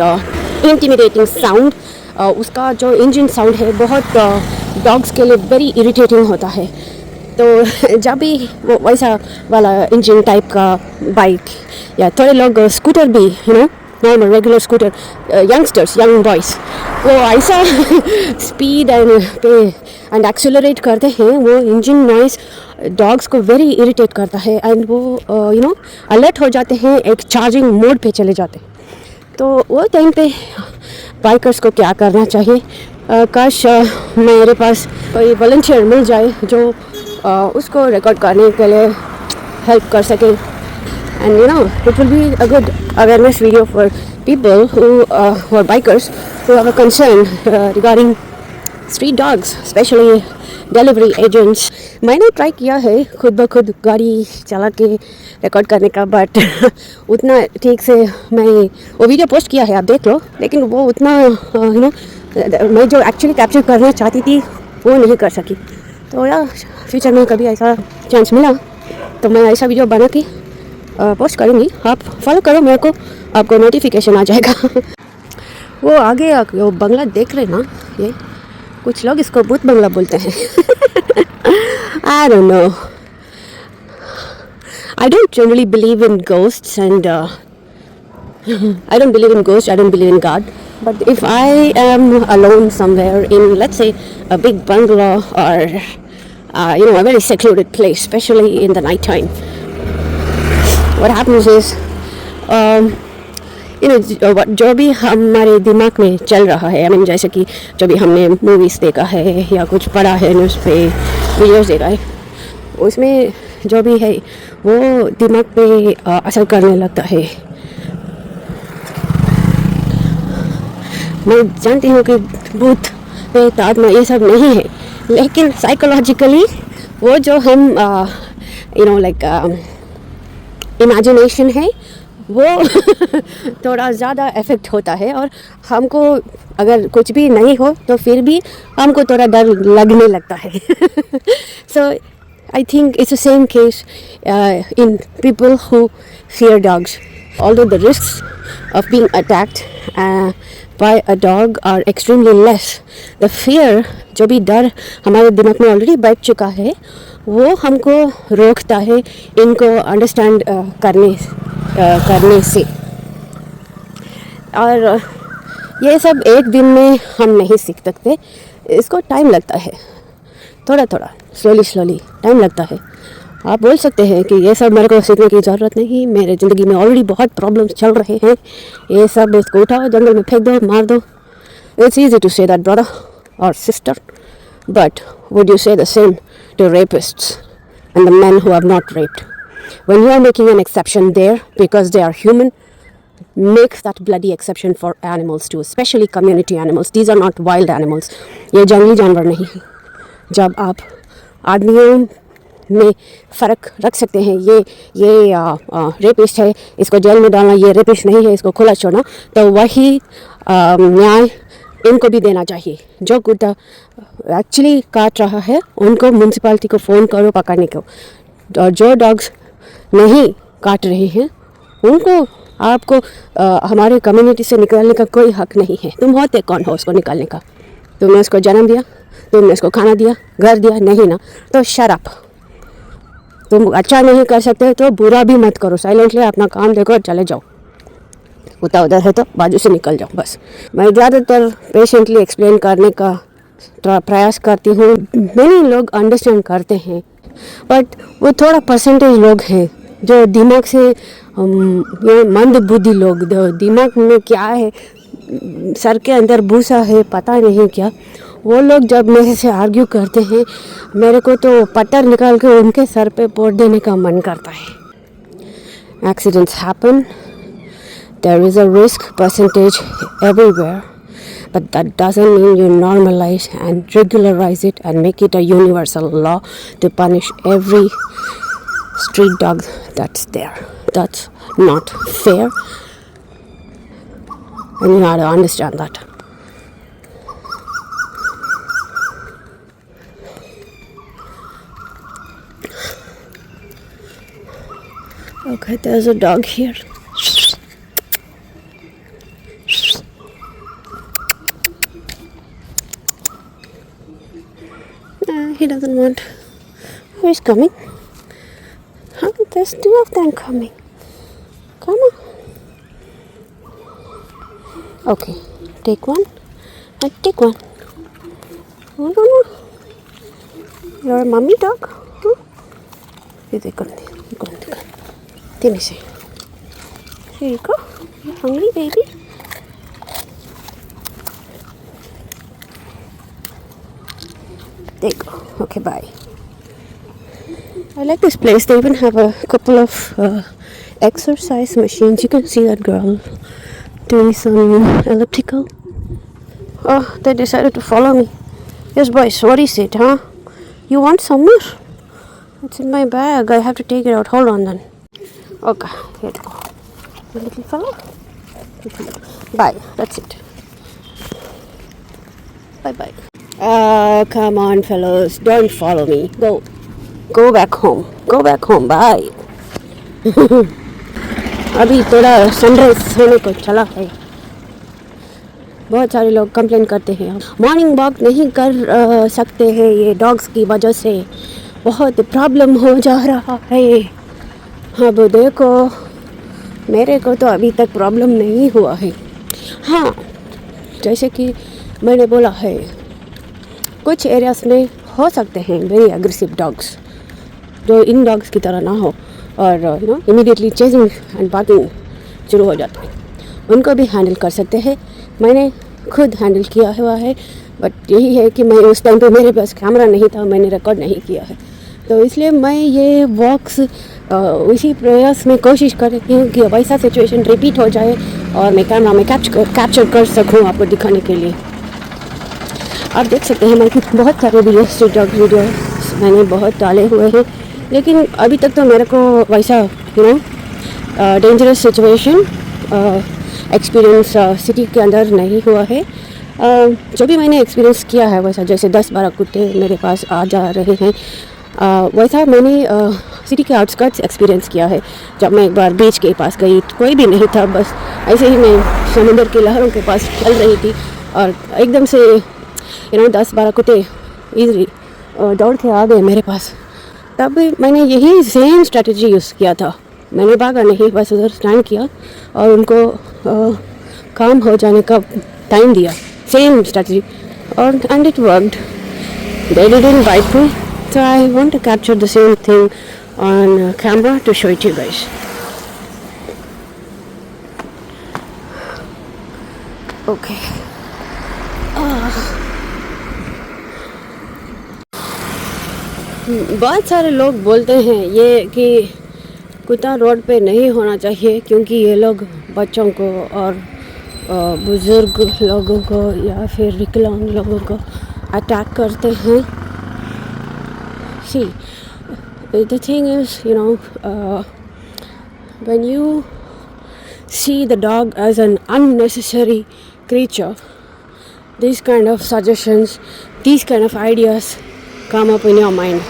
intimidating sound. उसका जो इंजन साउंड है बहुत डॉग्स के लिए वेरी इरिटेटिंग होता है. तो जब भी वो वैसा वाला इंजन टाइप का बाइक या थोड़े लोग स्कूटर भी normal regular scooter, youngsters, young boys, वो ऐसा स्पीड एंड एक्सेलरेट करते हैं, वो इंजन नॉइस डॉग्स को वेरी इरिटेट करता है. एंड वो अलर्ट हो जाते हैं, एक चार्जिंग मोड पे चले जाते हैं. तो वो टाइम पे बाइकर्स को क्या करना चाहिए. काश मेरे पास कोई वॉलंटियर मिल जाए जो उसको रिकॉर्ड करने के लिए हेल्प कर सके. And it will be a good awareness video for people who are bikers who have a concern regarding street dogs, especially delivery agents. मैंने ट्राई किया है खुद ब खुद गाड़ी चला के रिकॉर्ड करने का, बट उतना ठीक से मैं वो वीडियो पोस्ट किया है, आप देख लो, लेकिन वो उतना मैं जो एक्चुअली कैप्चर करना चाहती थी वो नहीं कर सकी. तो यार फ्यूचर में कभी ऐसा चांस मिला तो मैं ऐसा वीडियो बना के पोस्ट करूँगी. आप फॉलो करो मेरे को, आपको नोटिफिकेशन आ जाएगा. वो आगे वो बंगला देख रहे ना, ये कुछ लोग इसको भूत बंगला बोलते हैं. I don't know. I don't generally believe in ghosts and I don't believe in ghosts, I don't believe in God. But if I am alone somewhere in, let's say, a big bungalow or a very secluded place, especially in the night time, what happens is जो भी हमारे दिमाग में चल रहा है, I mean, जैसे कि जो भी हमने मूवीज़ देखा है या कुछ पढ़ा है, न्यूज़ पे वीडियोज़ देखा है, उसमें जो भी है वो दिमाग पे असर करने लगता है. मैं जानती हूँ कि भूत प्रेत आत्मा ये सब नहीं है, लेकिन साइकोलॉजिकली वो जो हम इमेजिनेशन है वो थोड़ा ज़्यादा इफ़ेक्ट होता है. और हमको अगर कुछ भी नहीं हो तो फिर भी हमको थोड़ा डर लगने लगता है. So I think it's the same case in people who fear dogs. Although the risks of being attacked by a dog are extremely less, the fear, जो भी डर हमारे दिमाग में ऑलरेडी बैठ चुका है, वो हमको रोकता है इनको अंडरस्टैंड करने से. और ये सब एक दिन में हम नहीं सीख सकते, इसको टाइम लगता है, थोड़ा थोड़ा स्लोली टाइम लगता है. आप बोल सकते हैं कि ये सब मेरे को सीखने की ज़रूरत नहीं, मेरे ज़िंदगी में ऑलरेडी बहुत प्रॉब्लम्स चल रहे हैं, ये सब इसको उठाओ जंगल में फेंक दो, मार दो. It's easy to say that, brother or sister, but would you say the same to rapists and the men who have not raped? When you are making an exception there because they are human, make that bloody exception for animals too, especially community animals. These are not wild animals. ये जंगली जानवर नहीं है. जब आप आदमियों में फ़र्क रख सकते हैं, ये रेपिस्ट है, इसको जेल में डालना, ये रेपिस्ट नहीं है, इसको खुला छोड़ना, तो वही न्याय इनको भी देना चाहिए. जो कुत्ता एक्चुअली काट रहा है उनको म्यूनसिपालिटी को फ़ोन करो पकड़ने को, और जो डॉग्स नहीं काट रहे हैं उनको आपको हमारे कम्युनिटी से निकालने का कोई हक नहीं है. तुम होते कौन हो उसको निकालने का? तुमने उसको जन्म दिया, तुमने उसको खाना दिया, घर दिया? नहीं ना, तो शराब. तुम अच्छा नहीं कर सकते तो बुरा भी मत करो, साइलेंटली अपना काम देखो और चले जाओ. कुत्ता उधर है तो बाजू से निकल जाओ बस. मैं ज़्यादातर पेशेंटली एक्सप्लेन करने का प्रयास करती हूँ. मैंने लोग अंडरस्टैंड करते हैं, बट वो थोड़ा परसेंटेज लोग हैं जो दिमाग से ये मंद बुद्धि लोग, दिमाग में क्या है, सर के अंदर भूसा है, पता नहीं क्या. वो लोग जब मेरे से आर्ग्यू करते हैं, मेरे को तो पत्थर निकाल के उनके सर पे पोड़ देने का मन करता है. Accidents happen, there is a risk percentage everywhere, but that doesn't mean you normalize and regularize it and make it a universal law to punish every street dog that's there. That's not fair, and you have to understand that. Okay, there's a dog here. He doesn't want. Who is coming? Huh? There's two of them coming. Come on. Okay, take one and take one. Oh, no. You're a mummy dog? Huh? Finish it. Here you go. You hungry, baby? There you go. Okay, bye. I like this place. They even have a couple of exercise machines. You can see that girl doing some elliptical. Oh, they decided to follow me. Yes, boys, what is it, huh? You want some more? It's in my bag. I have to take it out. Hold on then. Okay, here you go. The little fellow. Bye. That's it. Bye-bye. Come on, fellows. Don't follow me. Go back home. Go back home. Bye. अभी थोड़ा सनराइज होने को चला है. बहुत सारे लोग कंप्लेन करते हैं मॉर्निंग वॉक नहीं कर सकते हैं, ये डॉग्स की वजह से बहुत प्रॉब्लम हो जा रहा है. अब देखो, मेरे को तो अभी तक प्रॉब्लम नहीं हुआ है. हाँ, जैसे कि मैंने बोला है, कुछ एरियाज में हो सकते हैं वेरी एग्रेसिव डॉग्स जो इन डॉग्स की तरह ना हो और इमीडिएटली चेजिंग एंड बार्किंग शुरू हो जाता है. उनको भी हैंडल कर सकते हैं. मैंने खुद हैंडल किया हुआ है, बट यही है कि मैं उस टाइम पे मेरे पास कैमरा नहीं था, मैंने रिकॉर्ड नहीं किया है, तो इसलिए मैं ये वॉक्स उसी प्रयास में कोशिश कर रही हूँ कि वैसा सिचुएशन रिपीट हो जाए और मैं कैमरा में कैप्चर कर सकूँ आपको दिखाने के लिए. आप देख सकते हैं मेरे बहुत सारे वीडियो मैंने बहुत डाले हुए हैं, लेकिन अभी तक तो मेरे को वैसा डेंजरस सिचुएशन एक्सपीरियंस सिटी के अंदर नहीं हुआ है. जो भी मैंने एक्सपीरियंस किया है वैसा, जैसे 10-12 कुत्ते मेरे पास आ जा रहे हैं, वैसा मैंने सिटी के आउटस्कर्ट्स एक्सपीरियंस किया है. जब मैं एक बार बीच के पास गई, कोई भी नहीं था, बस ऐसे ही मैं समुद्र की लहरों के पास चल रही थी और एकदम से 10-12 कुत्ते ईज़िली दौड़ के आ गए मेरे पास. तब मैंने यही सेम स्ट्रेटजी यूज़ किया था. मैंने भागा नहीं, बस उधर स्टैंड किया और उनको काम हो जाने का टाइम दिया. सेम स्ट्रेटजी और and it worked. They didn't bite me, so I want to capture the same thing on camera to show it to you guys. Okay. बहुत सारे लोग बोलते हैं ये कि कुत्ता रोड पे नहीं होना चाहिए क्योंकि ये लोग बच्चों को और बुज़ुर्ग लोगों को या फिर विकलांग लोगों को अटैक करते हैं. See, the thing is, when you see the dog as an unnecessary creature, these kind of suggestions, these kind of ideas come up in your mind.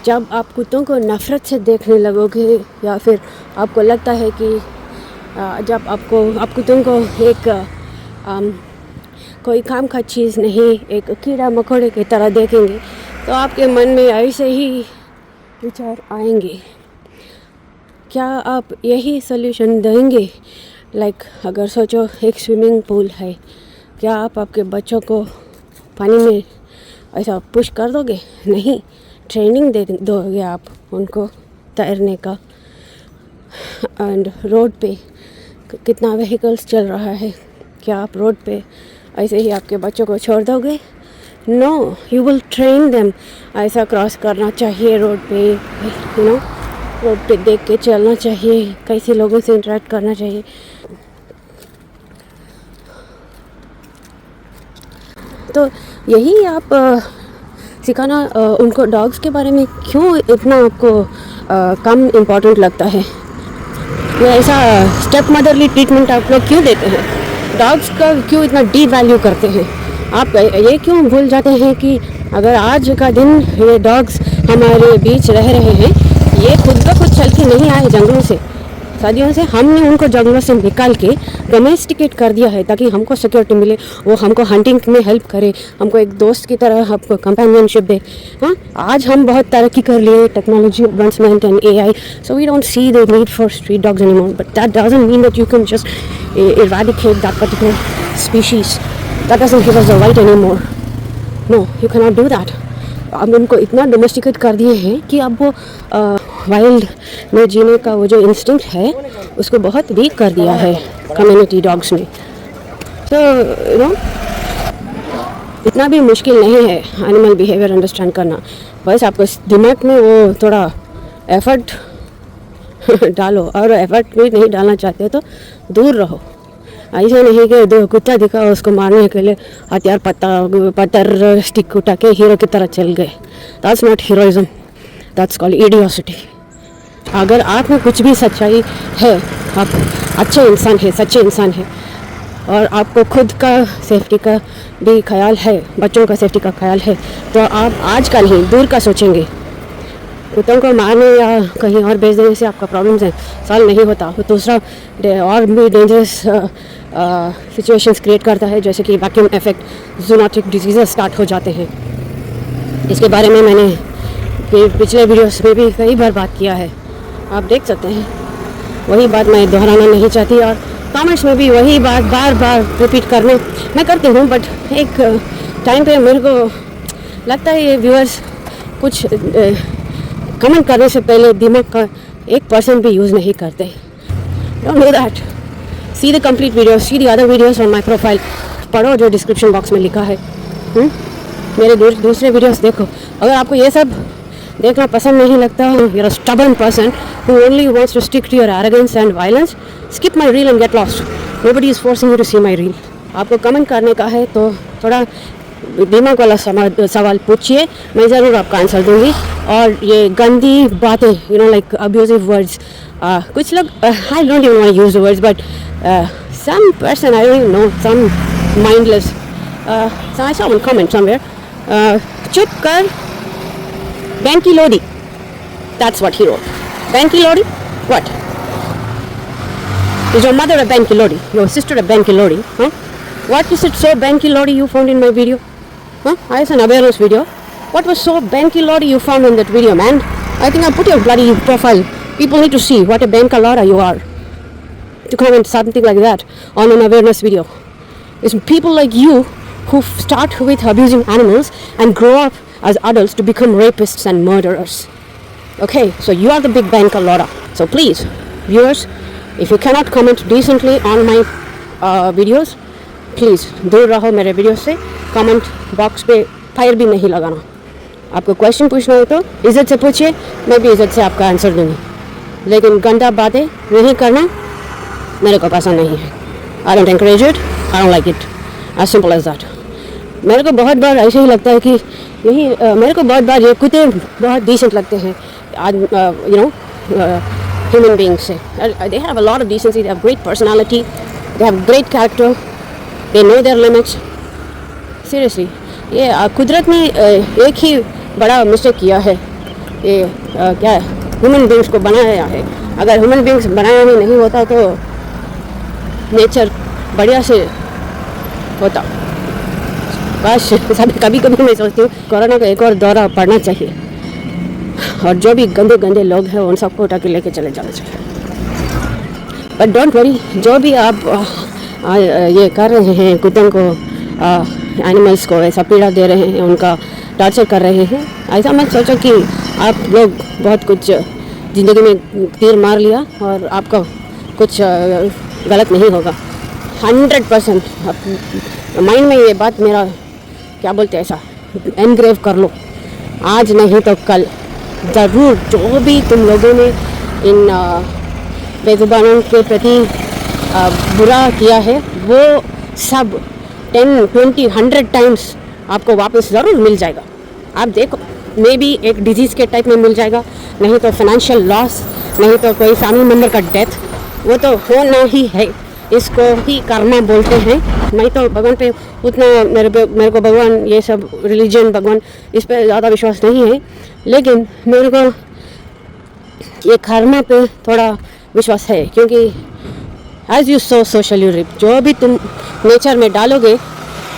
जब आप कुत्तों को नफ़रत से देखने लगोगे या फिर आपको लगता है कि जब आप कुत्तों को एक कोई काम का चीज़ नहीं, एक कीड़ा मकोड़े की तरह देखेंगे, तो आपके मन में ऐसे ही विचार आएंगे. क्या आप यही सॉल्यूशन देंगे? लाइक अगर सोचो एक स्विमिंग पूल है, क्या आप आपके बच्चों को पानी में ऐसा पुश कर दोगे? नहीं. ट्रेनिंग दे दोगे आप उनको तैरने का. एंड रोड पे कितना व्हीकल्स चल रहा है, क्या आप रोड पे ऐसे ही आपके बच्चों को छोड़ दोगे? No, you will train them. ऐसा क्रॉस करना चाहिए रोड पे, रोड पे देख के चलना चाहिए, कैसे लोगों से इंटरेक्ट करना चाहिए. तो यही आप सिखाना उनको डॉग्स के बारे में क्यों इतना आपको कम इम्पोर्टेंट लगता है? ये ऐसा स्टेप मदरली ट्रीटमेंट आप लोग क्यों देते हैं? डॉग्स का क्यों इतना डी वैल्यू करते हैं? आप ये क्यों भूल जाते हैं कि अगर आज का दिन ये डॉग्स हमारे बीच रह रहे हैं, ये खुद का खुद चल के नहीं आए जंगलों से. सदियों से हमने उनको जंगलों से निकाल के डोमेस्टिकेट कर दिया है ताकि हमको सिक्योरिटी मिले, वो हमको हंटिंग में हेल्प करे, हमको एक दोस्त की तरह हमको कंपेनियनशिप दे. हाँ, आज हम बहुत तरक्की कर लिए, technology advancement and AI, so we don't see the need for street dogs anymore. But that doesn't mean that you can just eradicate that particular species. That doesn't give us the right anymore. No, you cannot do that. अब उनको इतना डोमेस्टिकेट कर दिए हैं कि अब वो वाइल्ड में जीने का वो जो इंस्टिंक्ट है उसको बहुत वीक कर दिया है कम्युनिटी डॉग्स ने. तो इतना भी मुश्किल नहीं है एनिमल बिहेवियर अंडरस्टैंड करना. बस आपको दिमाग में वो थोड़ा एफर्ट डालो, और एफर्ट भी नहीं डालना चाहते तो दूर रहो. ऐसा नहीं कि दो कुत्ता दिखा उसको मारने के लिए हथियार पत्थर स्टिक उठा के हीरो की तरह चल गए. That's not heroism, that's called idiocity. अगर आप में कुछ भी सच्चाई है, आप अच्छे इंसान है, सच्चे इंसान है, और आपको खुद का सेफ्टी का भी ख्याल है, बच्चों का सेफ्टी का ख्याल है, तो आप आज का नहीं दूर का सोचेंगे. कुत्तों को मारने या कहीं और भेज देने से आपका प्रॉब्लम्स है सॉल्व नहीं होता. तो दूसरा और भी डेंजरस सिचुएशंस क्रिएट करता है, जैसे कि vacuum effect, zoonotic diseases start हो जाते हैं. इसके बारे में मैंने पिछले वीडियोस में भी कई बार बात किया है, आप देख सकते हैं. वही बात मैं दोहराना नहीं चाहती, और कमेंट्स में भी वही बात बार बार रिपीट करना मैं करती हूँ. बट एक टाइम पे मेरे को लगता है ये व्यूअर्स कुछ कमेंट करने से पहले दिमाग का 1% भी यूज़ नहीं करते. Don't do that. See the complete video, see the other videos on my profile. पढ़ो जो डिस्क्रिप्शन बॉक्स में लिखा है. मेरे दूसरे वीडियोस देखो. अगर आपको ये सब देखना पसंद नहीं लगता, you're a stubborn person who only wants to stick to your arrogance and violence, skip my reel and get lost. Nobody is forcing you to see my reel. आपको कमेंट करने का है तो थोड़ा दिमाग वाला सवाल पूछिए, मैं ज़रूर आपका आंसर दूंगी. और ये गंदी बातें, लाइक अब्यूजिव वर्ड्स, कुछ लोग I don't even want to use the words, but some person I don't know, some mindless, so I saw one comment somewhere, चुप कर Banky Lodi. That's what he wrote. Banky Lodi? What? Is your mother a Banky Lodi? Your sister a Banky Lodi? Huh? What is it so Banky Lodi you found in my video? Huh? I saw an awareness video. What was so Banky Lodi you found in that video, man? I think I put your bloody profile. People need to see what a Banka Lora you are to comment something like that on an awareness video. It's people like you who start with abusing animals and grow up as adults to become rapists and murderers. Okay, so you are the big Ben Kalora. So please, viewers, if you cannot comment decently on my videos, please दूर रहो मेरे वीडियो से. कमेंट बॉक्स पे फायर भी नहीं लगाना. आपको क्वेश्चन पूछना हो तो इज़्ज़त से पूछिए, मैं भी इज़्ज़त से आपका आंसर दूँगी. लेकिन गंदा बातें नहीं करना मेरे को पसंद नहीं है. I don't encourage it, I don't like it, as simple as that. मेरे को बहुत बार ऐसे ही लगता है कि यही मेरे को बहुत बार ये कुत्ते बहुत डिसेंट लगते हैं, यू नो, ह्यूमन बींग्स से. They have a lot of decency, they have great personality, they have great character, they know there limits. Seriously ये कुदरत ने एक ही बड़ा मिस्टेक किया है. ये क्या है, ह्यूमन बींग्स को बनाया है. अगर ह्यूमन बींग्स बनाया ही नहीं होता तो नेचर बढ़िया से होता. बस कभी कभी मैं सोचती हूँ कोरोना का एक और दौरा पड़ना चाहिए और जो भी गंदे गंदे लोग हैं उन सबको उठा के लेके चले जाना चाहिए. बट डोंट वरी, जो भी आप ये कर रहे हैं, कुत्तों को, एनिमल्स को ऐसा पीड़ा दे रहे हैं, उनका टॉर्चर कर रहे हैं, ऐसा मत सोचो कि आप लोग बहुत कुछ ज़िंदगी में तीर मार लिया और आपका कुछ गलत नहीं होगा. 100% माइंड में ये बात मेरा क्या बोलते हैं ऐसा एनग्रेव कर लो. आज नहीं तो कल ज़रूर जो भी तुम लोगों ने इन बेजुबानों के प्रति बुरा किया है वो सब 10, 20, 100 टाइम्स आपको वापस ज़रूर मिल जाएगा. आप देखो, मे बी एक डिजीज़ के टाइप में मिल जाएगा, नहीं तो फाइनेंशियल लॉस, नहीं तो कोई फैमिली मेम्बर का डेथ. वो तो होना ही है, इसको ही कर्मा बोलते हैं. नहीं तो भगवान पे उतना मेरे को भगवान, ये सब रिलीजन, भगवान, इस पे ज़्यादा विश्वास नहीं है. लेकिन मेरे को ये कर्मा पे थोड़ा विश्वास है, क्योंकि as you sow so shall you reap. जो भी तुम नेचर में डालोगे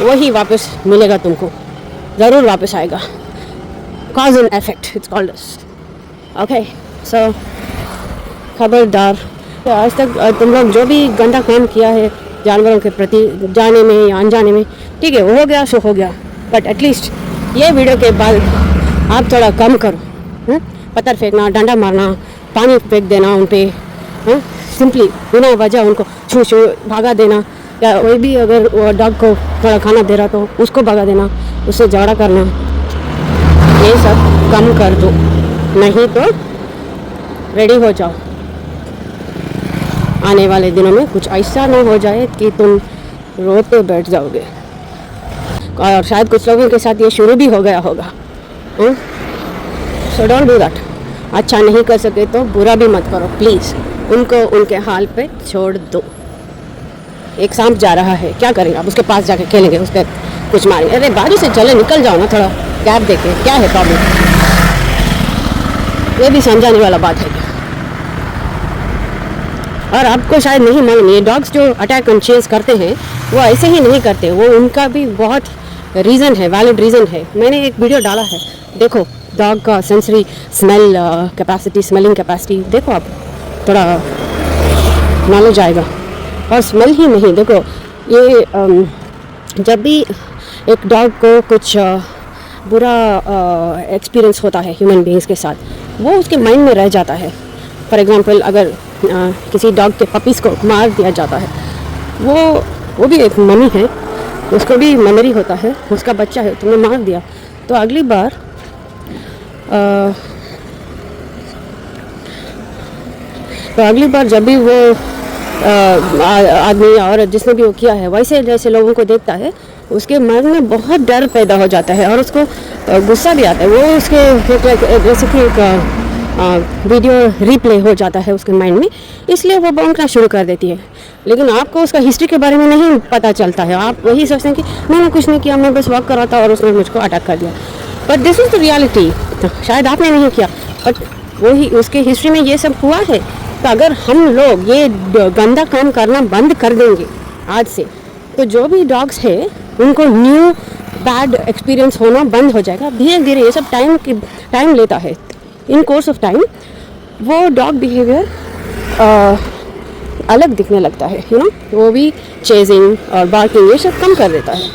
वही वापस मिलेगा तुमको, ज़रूर वापस आएगा. Cause and effect, it's called this. Okay, so खबरदार, आज तक तुम लोग जो भी गंदा काम किया है जानवरों के प्रति, जाने में या अनजाने में, ठीक है, वो हो गया सो हो गया. बट एटलीस्ट ये वीडियो के बाद आप थोड़ा कम करो. पत्थर फेंकना, डंडा मारना, पानी फेंक देना उन पर, सिंपली बिना वजह उनको छू छू भागा देना, या वही भी अगर वो डॉग को थोड़ा खाना दे रहा तो उसको भगा देना, उससे झगड़ा करना, ये सब कम कर दो. नहीं तो रेडी हो जाओ, आने वाले दिनों में कुछ ऐसा ना हो जाए कि तुम रोते बैठ जाओगे. और शायद कुछ लोगों के साथ ये शुरू भी हो गया होगा. So don't do that. अच्छा नहीं कर सके तो बुरा भी मत करो प्लीज़. उनको उनके हाल पे छोड़ दो. एक सांप जा रहा है, क्या करेंगे आप? उसके पास जाके खेलेंगे, उस पर कुछ मारेंगे? अरे बाजू से चले, निकल जाओ ना, थोड़ा गैप देके. क्या है प्रॉब्लम? ये भी समझाने वाला बात है. और आपको शायद नहीं मालूम, ये डॉग्स जो अटैक एंड चेज करते हैं वो ऐसे ही नहीं करते, वो उनका भी बहुत रीज़न है, वैलिड रीज़न है. मैंने एक वीडियो डाला है, देखो, डॉग का sensory smell capacity, smelling capacity देखो, आप थोड़ा नॉलेज आएगा. और स्मेल ही नहीं, देखो ये जब भी एक डॉग को कुछ बुरा एक्सपीरियंस होता है ह्यूमन बीइंग्स के साथ, वो उसके माइंड में रह जाता है. फॉर एग्जांपल, अगर किसी डॉग के पपीज़ को मार दिया जाता है, वो भी एक मम्मी है, उसको भी मेमोरी होता है, उसका बच्चा है, तुमने मार दिया तो अगली बार जब भी वो आदमी या औरत जिसने भी वो किया है, वैसे जैसे लोगों को देखता है, उसके मन में बहुत डर पैदा हो जाता है और उसको गुस्सा भी आता है. वो उसके जैसे कि एक वीडियो रिप्ले हो जाता है उसके माइंड में, इसलिए वो भौंकना शुरू कर देती है. लेकिन आपको उसका हिस्ट्री के बारे में नहीं पता चलता है. आप वही सोचते हैं कि मैंने कुछ नहीं किया, मैं बस वॉक कर रहा था और उसने मुझको अटैक कर दिया. But this is the reality. शायद आपने नहीं किया, बट वही उसके हिस्ट्री में ये सब हुआ है. तो अगर हम लोग ये गंदा काम करना बंद कर देंगे आज से, तो जो भी डॉग्स है उनको न्यू बैड एक्सपीरियंस होना बंद हो जाएगा. धीरे धीरे ये सब टाइम लेता है. इन कोर्स ऑफ टाइम वो डॉग बिहेवियर अलग दिखने लगता है, यू नो, वो भी चेजिंग और बार्किंग ये सब कम कर देता है.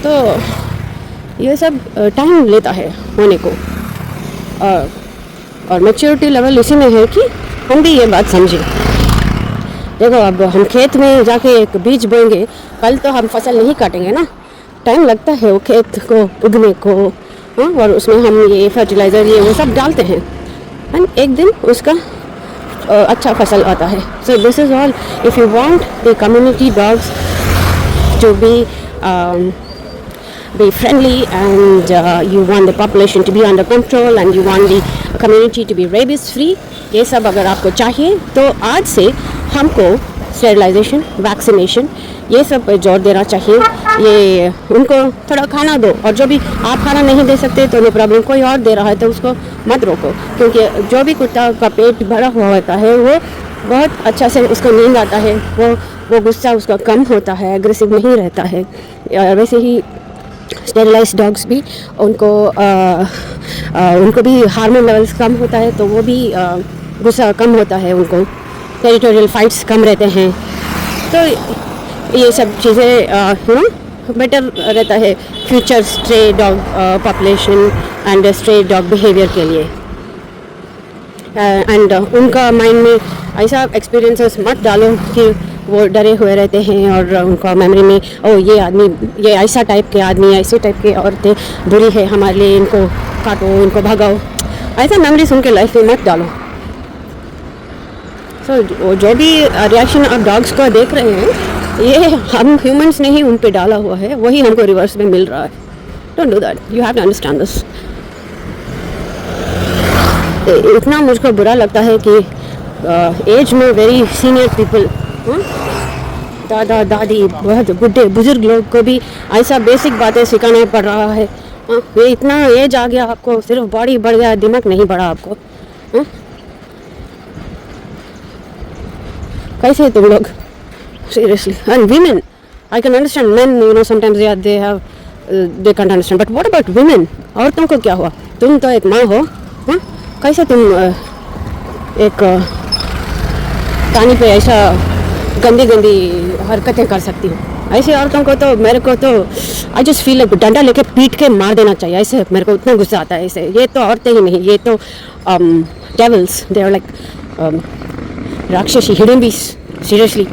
तो ये सब टाइम लेता है होने को. और मैच्योरिटी लेवल इसी में है कि हम भी ये बात समझें। देखो अब हम खेत में जाके एक बीज बोएंगे, कल तो हम फसल नहीं काटेंगे ना, टाइम लगता है वो खेत को उगने को। हाँ, और उसमें हम ये फर्टिलाइज़र ये वो सब डालते हैं एंड एक दिन उसका अच्छा फसल आता है। So this is all. If you want the community dogs to be friendly and you want the population to be under control and you want the community to be rabies free, ये सब अगर आपको चाहिए तो आज से हमको स्टेरिलाइजेशन, वैक्सीनेशन ये सब पे जोर देना चाहिए। ये उनको थोड़ा खाना दो, और जो भी आप खाना नहीं दे सकते तो नो प्रॉब्लम, कोई और दे रहा है तो उसको मत रोको, क्योंकि जो भी कुत्ता का पेट भरा हुआ होता है वो बहुत अच्छा से उसको नींद आता है, वो गुस्सा उसका कम होता है, एग्रेसिव नहीं रहता है। वैसे ही स्टेरिलाइज्ड डॉग्स भी उनको भी हार्मोन लेवल्स कम होता है तो वो भी गुस्सा कम होता है, उनको टेरिटोरियल फाइट्स कम रहते हैं। तो ये सब चीज़ें बेटर रहता है future stray dog population and stray dog behaviour के लिए। एंड उनका माइंड में ऐसा एक्सपीरियंसेस मत डालो कि वो डरे हुए रहते हैं और उनका मेमोरी में ये आदमी, ये ऐसा टाइप के आदमी, ऐसे टाइप के औरतें बुरी है हमारे लिए, इनको काटो, इनको भगाओ, ऐसा मेमोरीज उनके लाइफ में मत डालो। सो जो भी रिएक्शन आप डॉग्स का देख रहे हैं ये हम ह्यूमंस ने ही उन पे डाला हुआ है, वही हमको रिवर्स में मिल रहा है। Don't do that, you have to understand this. इतना मुझको बुरा लगता है कि एज में वेरी सीनियर पीपल, दादा दादी, बहुत बुढ़े बुजुर्ग लोग को भी ऐसा बेसिक बातें सिखाना पड़ रहा है। ये इतना एज आ गया आपको, सिर्फ बॉडी बढ़ गया, दिमाग नहीं बढ़ा आपको। कैसे तुम लोग seriously? And women, I can understand main, you know sometimes they can't understand, but what about women? औरतों को क्या हुआ? तुम तो एक माँ हो, कैसे तुम एक पानी पे ऐसा गंदी गंदी हरकतें कर सकती हो? ऐसी औरतों को तो, मेरे को तो आई जस्ट फील लाइक डंडा लेके पीट के मार देना चाहिए। ऐसे मेरे को इतना गुस्सा आता है ऐसे। ये तो औरतें ही नहीं, ये तो डेविल्स, दे आर लाइक राक्षसी, हिडन बीस्ट, सीरियसली।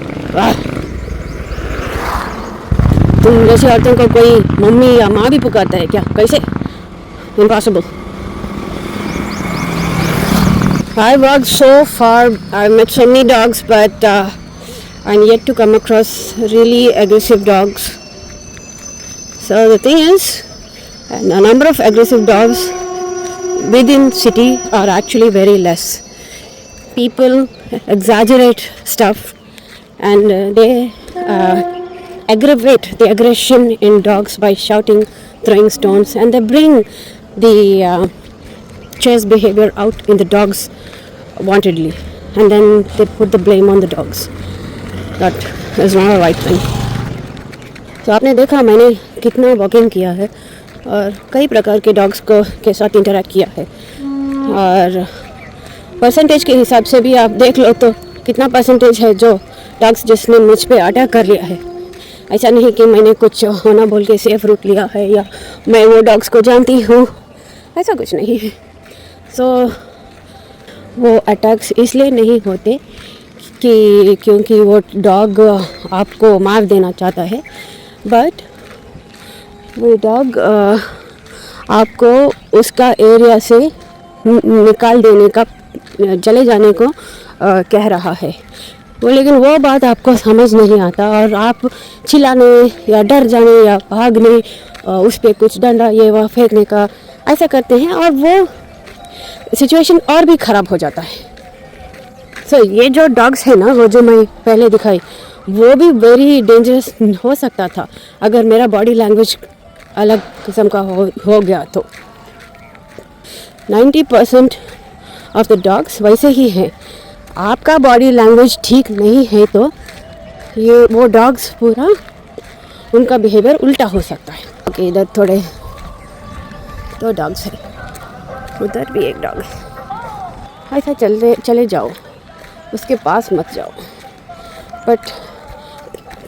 तुम जैसी औरतों को कोई मम्मी या माँ भी पुकारता है क्या? कैसे? Impossible. I walked so far, I met so many dogs, but I'm yet to come across really aggressive dogs. So the thing is, the number of aggressive dogs within city are actually very less. People exaggerate stuff and they aggravate the aggression in dogs by shouting, throwing stones, and they bring the chase behavior out in the dogs wantedly, and then they put the blame on the dogs. That is not a right thing. So आपने देखा मैंने कितना वॉकिंग किया है और कई प्रकार के डॉग्स को के साथ इंटरेक्ट किया है, और परसेंटेज के हिसाब से भी आप देख लो तो कितना परसेंटेज है जो डॉग्स जिसने मुझ पे अटैक कर लिया है। ऐसा नहीं कि मैंने कुछ होना बोल के सेफ रूट लिया है या मैं वो डॉग्स को जानती हूँ, ऐसा कुछ नहीं है। सो वो अटैक्स इसलिए नहीं होते कि क्योंकि वो डॉग आपको मार देना चाहता है, बट वो डॉग आपको उसका एरिया से निकाल देने का, चले जाने को कह रहा है वो। लेकिन वो बात आपको समझ नहीं आता और आप चिल्लाने या डर जाने या भागने, उस पर कुछ डंडा ये वह फेंकने का ऐसा करते हैं और वो सिचुएशन और भी ख़राब हो जाता है। सो ये जो डॉग्स है ना, वो जो मैं पहले दिखाई, वो भी वेरी डेंजरस हो सकता था अगर मेरा बॉडी लैंग्वेज अलग किस्म का हो गया तो। 90% ऑफ द डॉग्स वैसे ही हैं। आपका बॉडी लैंग्वेज ठीक नहीं है तो ये वो डॉग्स पूरा उनका बिहेवियर उल्टा हो सकता है। ओके, इधर थोड़े दो डॉग्स हैं, उधर भी एक डॉग है। ऐसा चले जाओ, उसके पास मत जाओ, बट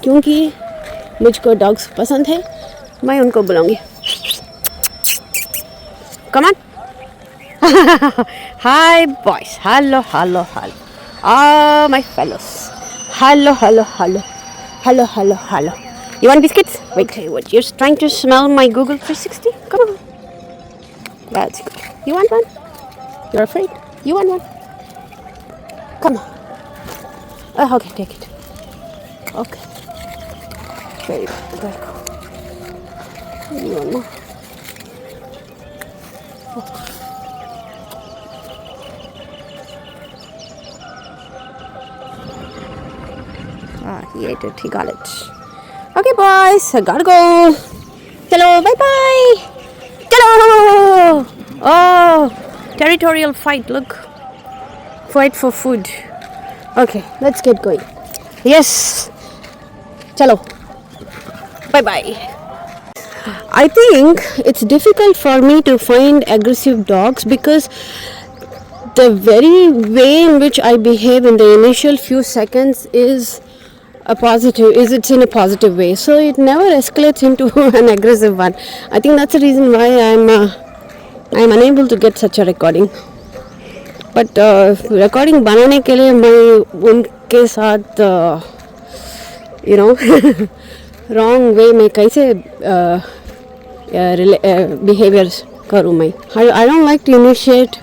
क्योंकि मुझको डॉग्स पसंद है मैं उनको बुलाऊंगी। Come on. Hi, boys. Hello, hello, hello. Ah, my fellows. Hello, hello, hello. Hello, hello, hello. You want biscuits? Wait, what? You're trying to smell my Google 360? Come on. That's good. You want one? You're afraid? You want one? Come on. Okay, take it. Okay. Very good. Very good. You want more? He ate it. He got it. Okay, boys. I gotta go. Hello. Bye bye. Hello. Oh, territorial fight. Look. Fight for food. Okay, let's get going. Yes. Chalo. Bye bye. I think it's difficult for me to find aggressive dogs because the very way in which I behave in the initial few seconds is it's in a positive way, so it never escalates into an aggressive one. I think that's the reason why I'm unable to get such a recording. But recording बनाने के लिए मैं उनके साथ wrong way में कैसे behaviors करूँ मैं. I don't like to initiate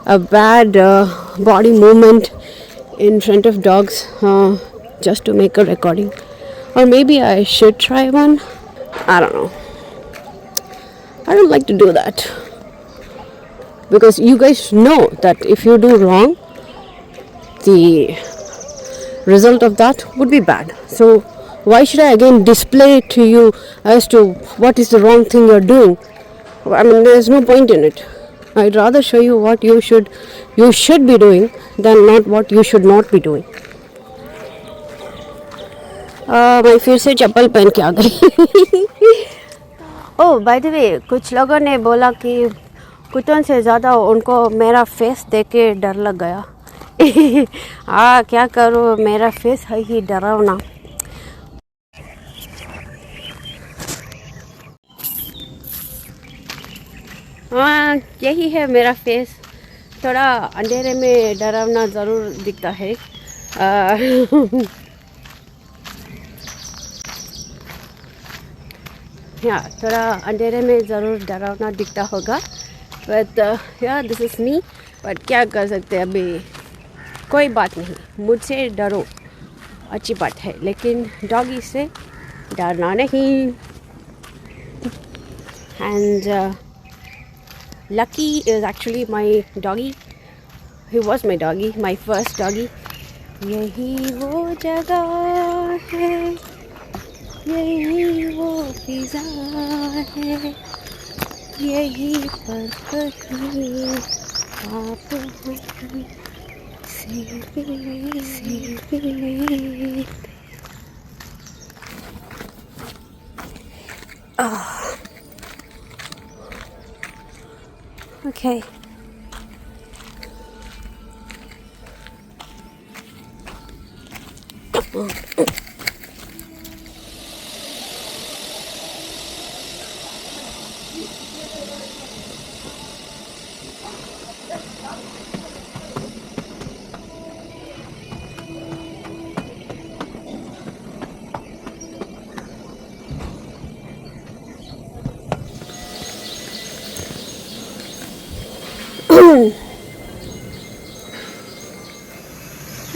a bad body movement in front of dogs just to make a recording. Or maybe I should try one. I don't know. I don't like to do that. Because you guys know that if you do wrong, the result of that would be bad. So why should I again display it to you as to what is the wrong thing you're doing? I mean, there's no point in it. I'd rather show you what you should be doing than not what you should not be doing. मैं फिर से चप्पल पहन के आ गई. ओह बाय द वे, कुछ लोगों ने बोला कि कुत्तों से ज़्यादा उनको मेरा फेस देख के डर लग गया. क्या करूँ, मेरा फेस है ही डरावना. यही है मेरा फेस. थोड़ा अंधेरे में डरावना ज़रूर दिखता है. थोड़ा अंधेरे में ज़रूर डरावना दिखता होगा. But this is me. But क्या कर सकते हैं, अभी कोई बात नहीं. मुझसे डरो, अच्छी बात है, लेकिन डॉगी से डरना नहीं. And Lucky is actually my doggy. He was my doggy, my first doggy. यही वो जगह है, यही वो फिजा है, यही पर कहीं आप से मिले. Okay.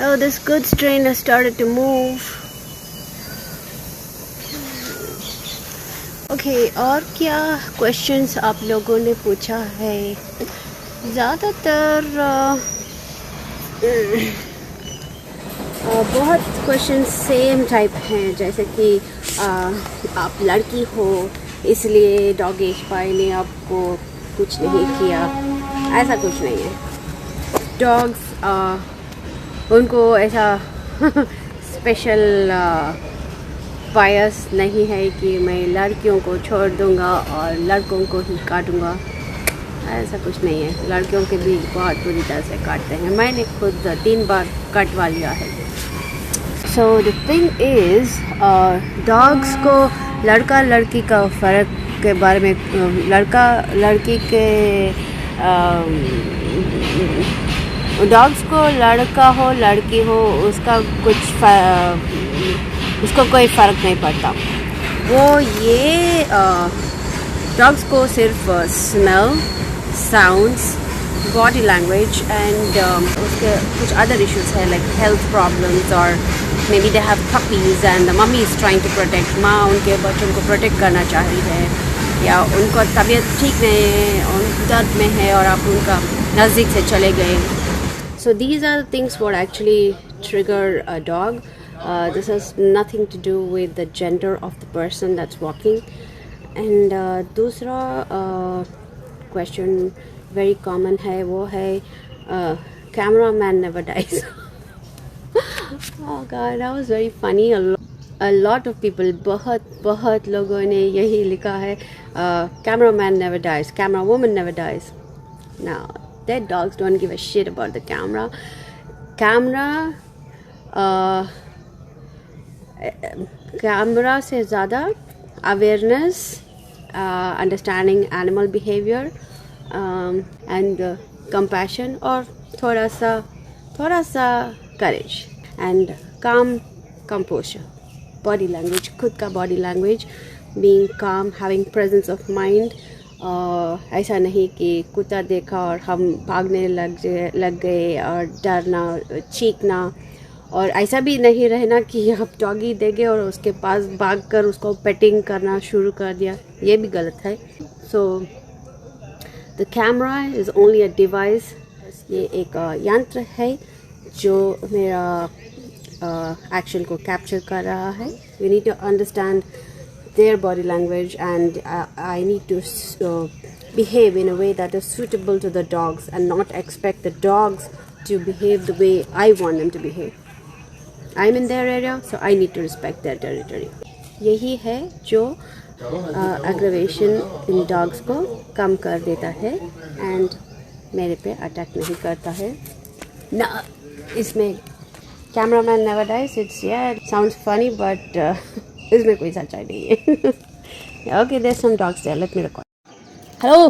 Oh, this goods train has started to move. Okay, और क्या questions आप लोगों ने पूछा है? ज़्यादातर बहुत questions सेम टाइप हैं, जैसे कि आप लड़की हो इसलिए डॉगेश पाई ने आपको कुछ नहीं किया. ऐसा कुछ नहीं है. डॉग्स उनको ऐसा स्पेशल बायस नहीं है कि मैं लड़कियों को छोड़ दूंगा और लड़कों को ही काटूंगा. ऐसा कुछ नहीं है. लड़कियों के भी बहुत बुरी तरह से काटते हैं. मैंने खुद 3 बार कटवा लिया है. So the thing is, dogs को लड़का लड़की का फ़र्क के बारे में, लड़का लड़की के डॉग्स को लड़का हो लड़की हो उसका उसको कोई फ़र्क नहीं पड़ता। वो ये डॉग्स को सिर्फ smell, sounds, body language and उसके कुछ अदर इश्यूज है लाइक हेल्थ प्रॉब्लम्स और maybe they have puppies and the mummy is trying to protect. माँ उनके बच्चों को प्रोटेक्ट करना चाह रही है या उनको तबीयत ठीक नहीं है, उन दर्द में है और आप उनका नज़दीक से चले गए। So these are the things what actually trigger a dog. This has nothing to do with the gender of the person that's walking. And दूसरा question very common है वो है cameraman never dies. Oh God, that was very funny. A lot of people, बहुत लोगों ने यही लिखा है cameraman never dies, camera woman never dies. Now dead dogs don't give a shit about the camera. Camera से ज़्यादा awareness, understanding animal behavior and compassion और थोड़ा सा courage and calm composure. Body language, खुद का body language, being calm, having presence of mind. ऐसा नहीं कि कुत्ता देखा और हम भागने लग गए और डरना, चीखना। और ऐसा भी नहीं रहना कि आप डॉगी देंगे और उसके पास भागकर उसको पेटिंग करना शुरू कर दिया, ये भी गलत है। So the camera is only a device. ये एक यंत्र है जो मेरा एक्शन को कैप्चर कर रहा है। We need to understand their body language and I need to behave in a way that is suitable to the dogs and not expect the dogs to behave the way I want them to behave. I'm in their area, so I need to respect their territory. यही है जो aggravation in dogs को कम कर देता है and मेरे पे अटैक नहीं करता है ना। इसमें cameraman never dies, it sounds funny but इसमें कोई सच्चाई नहीं है। Okay, there's some dogs there. Let me record. Hello.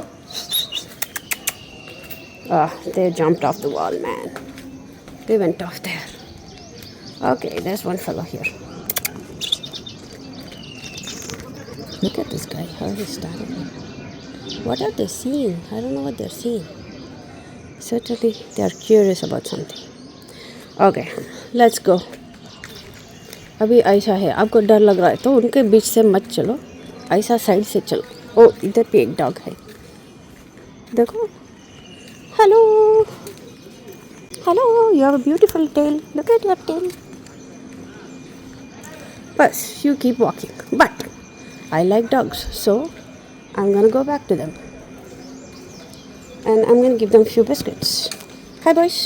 They jumped off the wall, man. They went off there. Okay, there's one fellow here. Look at this guy. How he's standing. What are they seeing? I don't know what they're seeing. Certainly, they're curious about something. Okay, let's go. अभी ऐसा है, आपको डर लग रहा है तो उनके बीच से मत चलो, ऐसा साइड से चलो। ओ इधर पे एक डॉग है, देखो। Hello hello, you have a beautiful tail, look at your tail. बस you keep walking, but I like dogs so I am gonna go back to them and I am gonna give them few biscuits. Hi boys,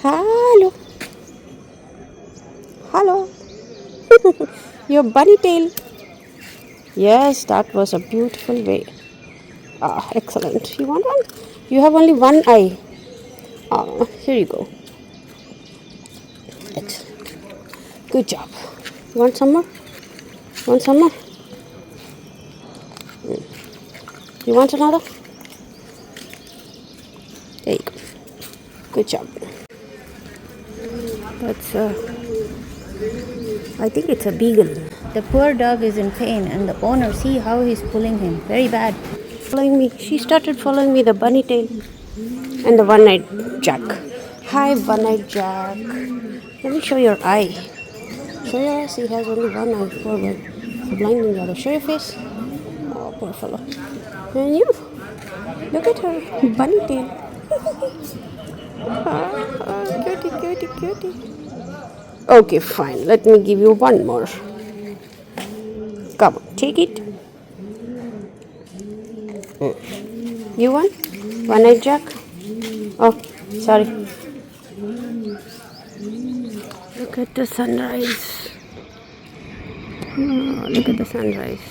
hello hello. Your bunny tail. Yes, that was a beautiful way. Excellent. You want one? You have only one eye. Here you go. Excellent. Good job. Want some more? Want some more? You want another? There you go. Good job. That's I think it's a beagle. The poor dog is in pain and the owner, see how he's pulling him. Very bad. Following me. She started following me, the bunny tail and the one-eyed Jack. Hi, one-eyed Jack. Let me show your eye. Show your eyes. He has only one eye forward. The blind ninja. Show your face. Oh, poor fellow. And you. Look at her bunny tail. Cutie. Okay, fine. Let me give you one more. Come on, take it. You want? One-eyed Jack? Oh, sorry. Look at the sunrise. Look at the sunrise.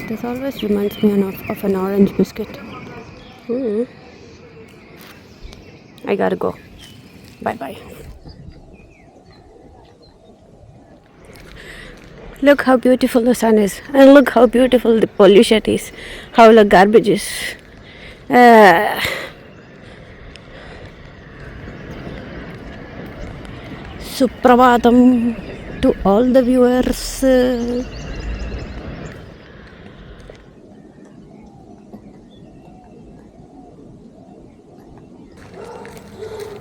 This always reminds me of an orange biscuit. I gotta go. Bye-bye. Look how beautiful the sun is, and look how beautiful the pollution is, how the garbage is. Supravatam to all the viewers.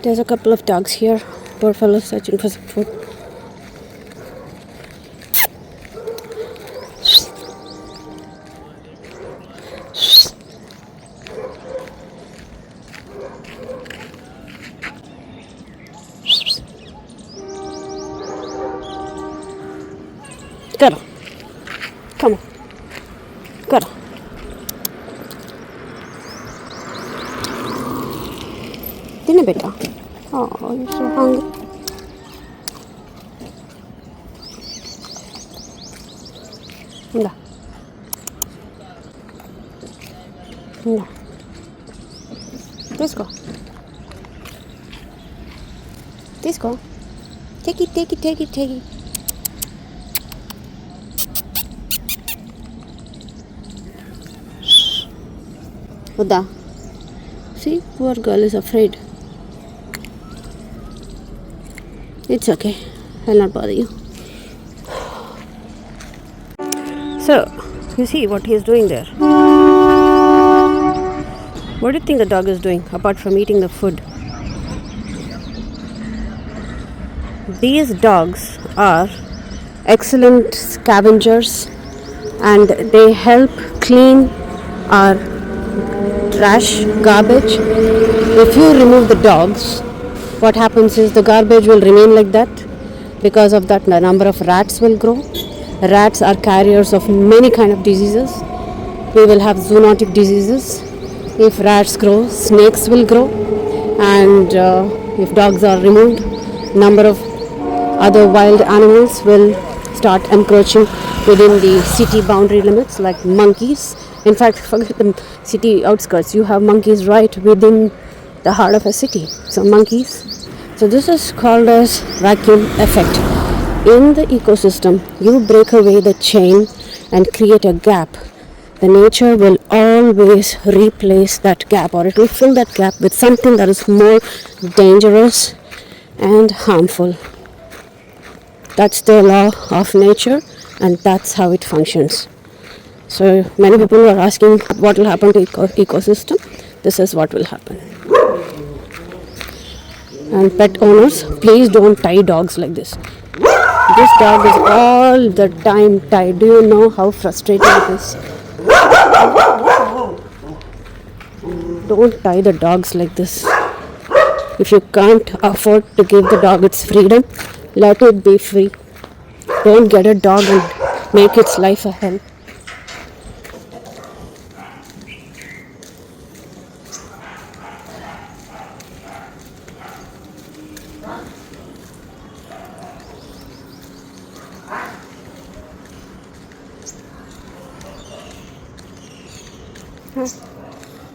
There's a couple of dogs here. Poor fellows searching for some food. Karo. Come on. Karo. Dinner, beta. Oh, you're so hungry. Inda. Inda. Let's go. Let's go. Take it, take it, take it, take it. Uda. See, poor girl is afraid. It's okay. I'll not bother you. So, you see what he is doing there. What do you think the dog is doing apart from eating the food? These dogs are excellent scavengers and they help clean our trash, garbage. If you remove the dogs, what happens is the garbage will remain like that. Because of that, the number of rats will grow. Rats are carriers of many kind of diseases. We will have zoonotic diseases. If rats grow, snakes will grow. And if dogs are removed, number of other wild animals will start encroaching within the city boundary limits, like monkeys. In fact, forget the city outskirts. You have monkeys right within the heart of a city. So monkeys. So this is called as vacuum effect. In the ecosystem, you break away the chain and create a gap. The nature will always replace that gap, or it will fill that gap with something that is more dangerous and harmful. That's the law of nature, and that's how it functions. So many people are asking what will happen to ecosystem. This is what will happen. And pet owners, please don't tie dogs like this. This dog is all the time tied. Do you know how frustrating it is? Don't tie the dogs like this. If you can't afford to give the dog its freedom, let it be free. Don't get a dog and make its life a hell.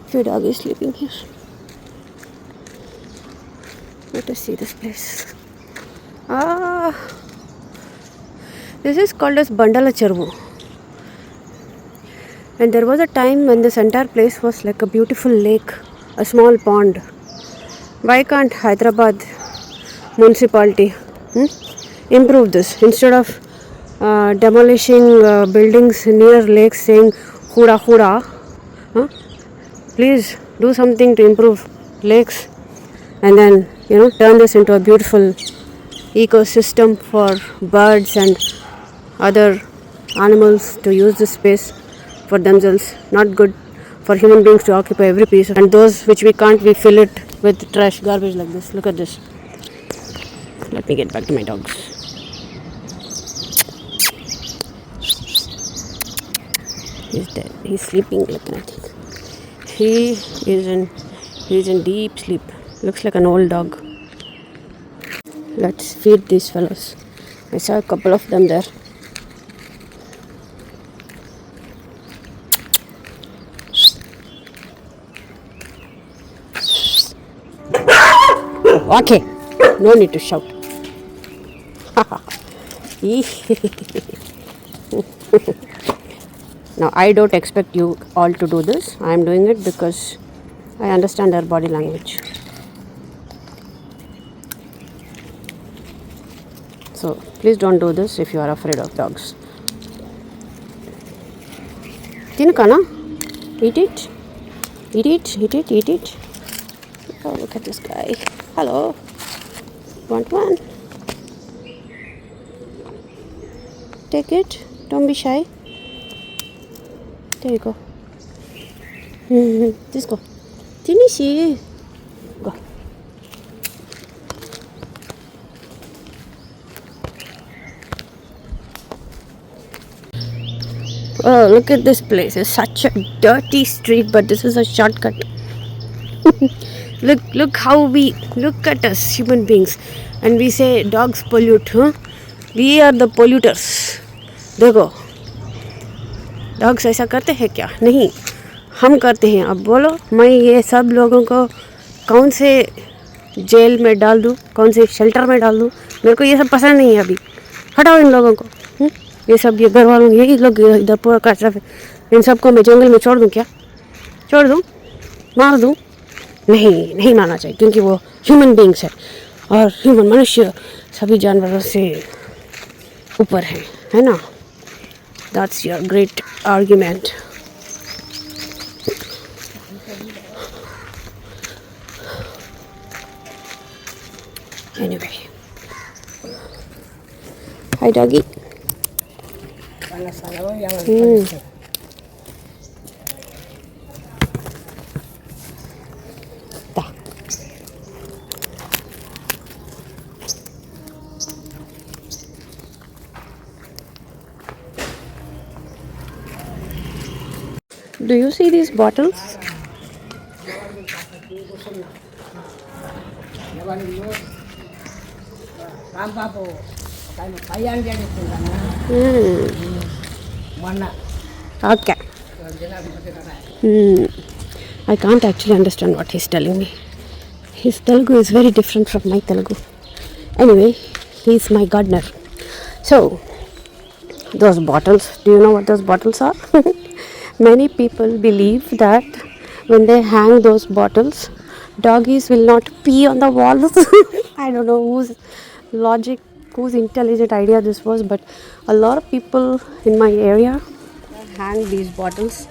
Few dog is sleeping here. Let us see this place. This is called as Bandala Chervu. And there was a time when this entire place was like a beautiful lake, a small pond. Why can't Hyderabad municipality improve this? Instead of demolishing buildings near lakes saying huda huda, please do something to improve lakes and then turn this into a beautiful ecosystem for birds and other animals to use this space for themselves. Not good for human beings to occupy every piece, and those which we can't, we fill it with trash, garbage like this. Look at this. Let me get back to my dogs. He's dead. He's sleeping like that. He is in deep sleep. Looks like an old dog. Let's feed these fellows. I saw a couple of them there. Okay, no need to shout. Now, I don't expect you all to do this. I am doing it because I understand their body language. So, please don't do this if you are afraid of dogs. Tinukana, eat it. Eat it, eat it, eat it. Oh, look at this guy. Hello. Want one? Take it. Don't be shy. There you go. Just go. Tinishi. Go. Oh, look at this place. It's such a dirty street, but this is a shortcut. Look how we look at us human beings, and we say dogs pollute, huh? We are the polluters. देखो, डॉग्स ऐसा करते हैं क्या? नहीं, हम करते हैं. अब बोलो, मैं ये सब लोगों को कौन से जेल में डाल दूँ, कौन से शेल्टर में डाल दूँ? मेरे को ये सब पसंद नहीं है अभी. हटाओ इन लोगों को. ये सब ये घर वालों यही लोग इधर पूरा कचरा, इन सबको मैं जंगल में छोड़ दूँ क्या? छोड़ दूँ? मार दूँ? नहीं, नहीं मारना चाहिए, क्योंकि वो ह्यूमन बींग्स है और ह्यूमन मनुष्य सभी जानवरों से ऊपर है ना? That's your great argument. Anyway, hi doggy. Do you see these bottles? Okay. I can't actually understand what he's telling me. His Telugu is very different from my Telugu. Anyway, he's my gardener. So, those bottles, do you know what those bottles are? Many people believe that when they hang those bottles, doggies will not pee on the walls. I don't know whose logic, whose intelligent idea this was, but a lot of people in my area hang these bottles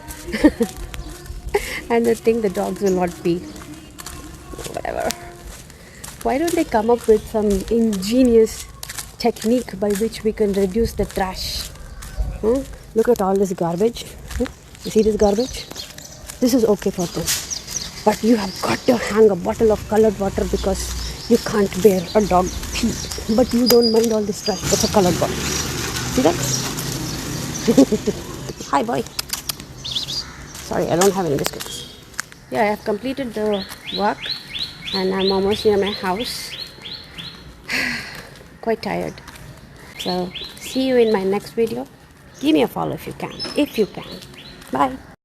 and they think the dogs will not pee. Whatever. Why don't they come up with some ingenious technique by which we can reduce the trash? Look at all this garbage. You see this garbage? This is okay for them. But you have got to hang a bottle of colored water because you can't bear a dog pee. But you don't mind all this trash. That's a colored bottle. See that? Hi, boy. Sorry, I don't have any biscuits. Yeah, I have completed the work and I'm almost near my house. Quite tired. So, see you in my next video. Give me a follow if you can. Bye.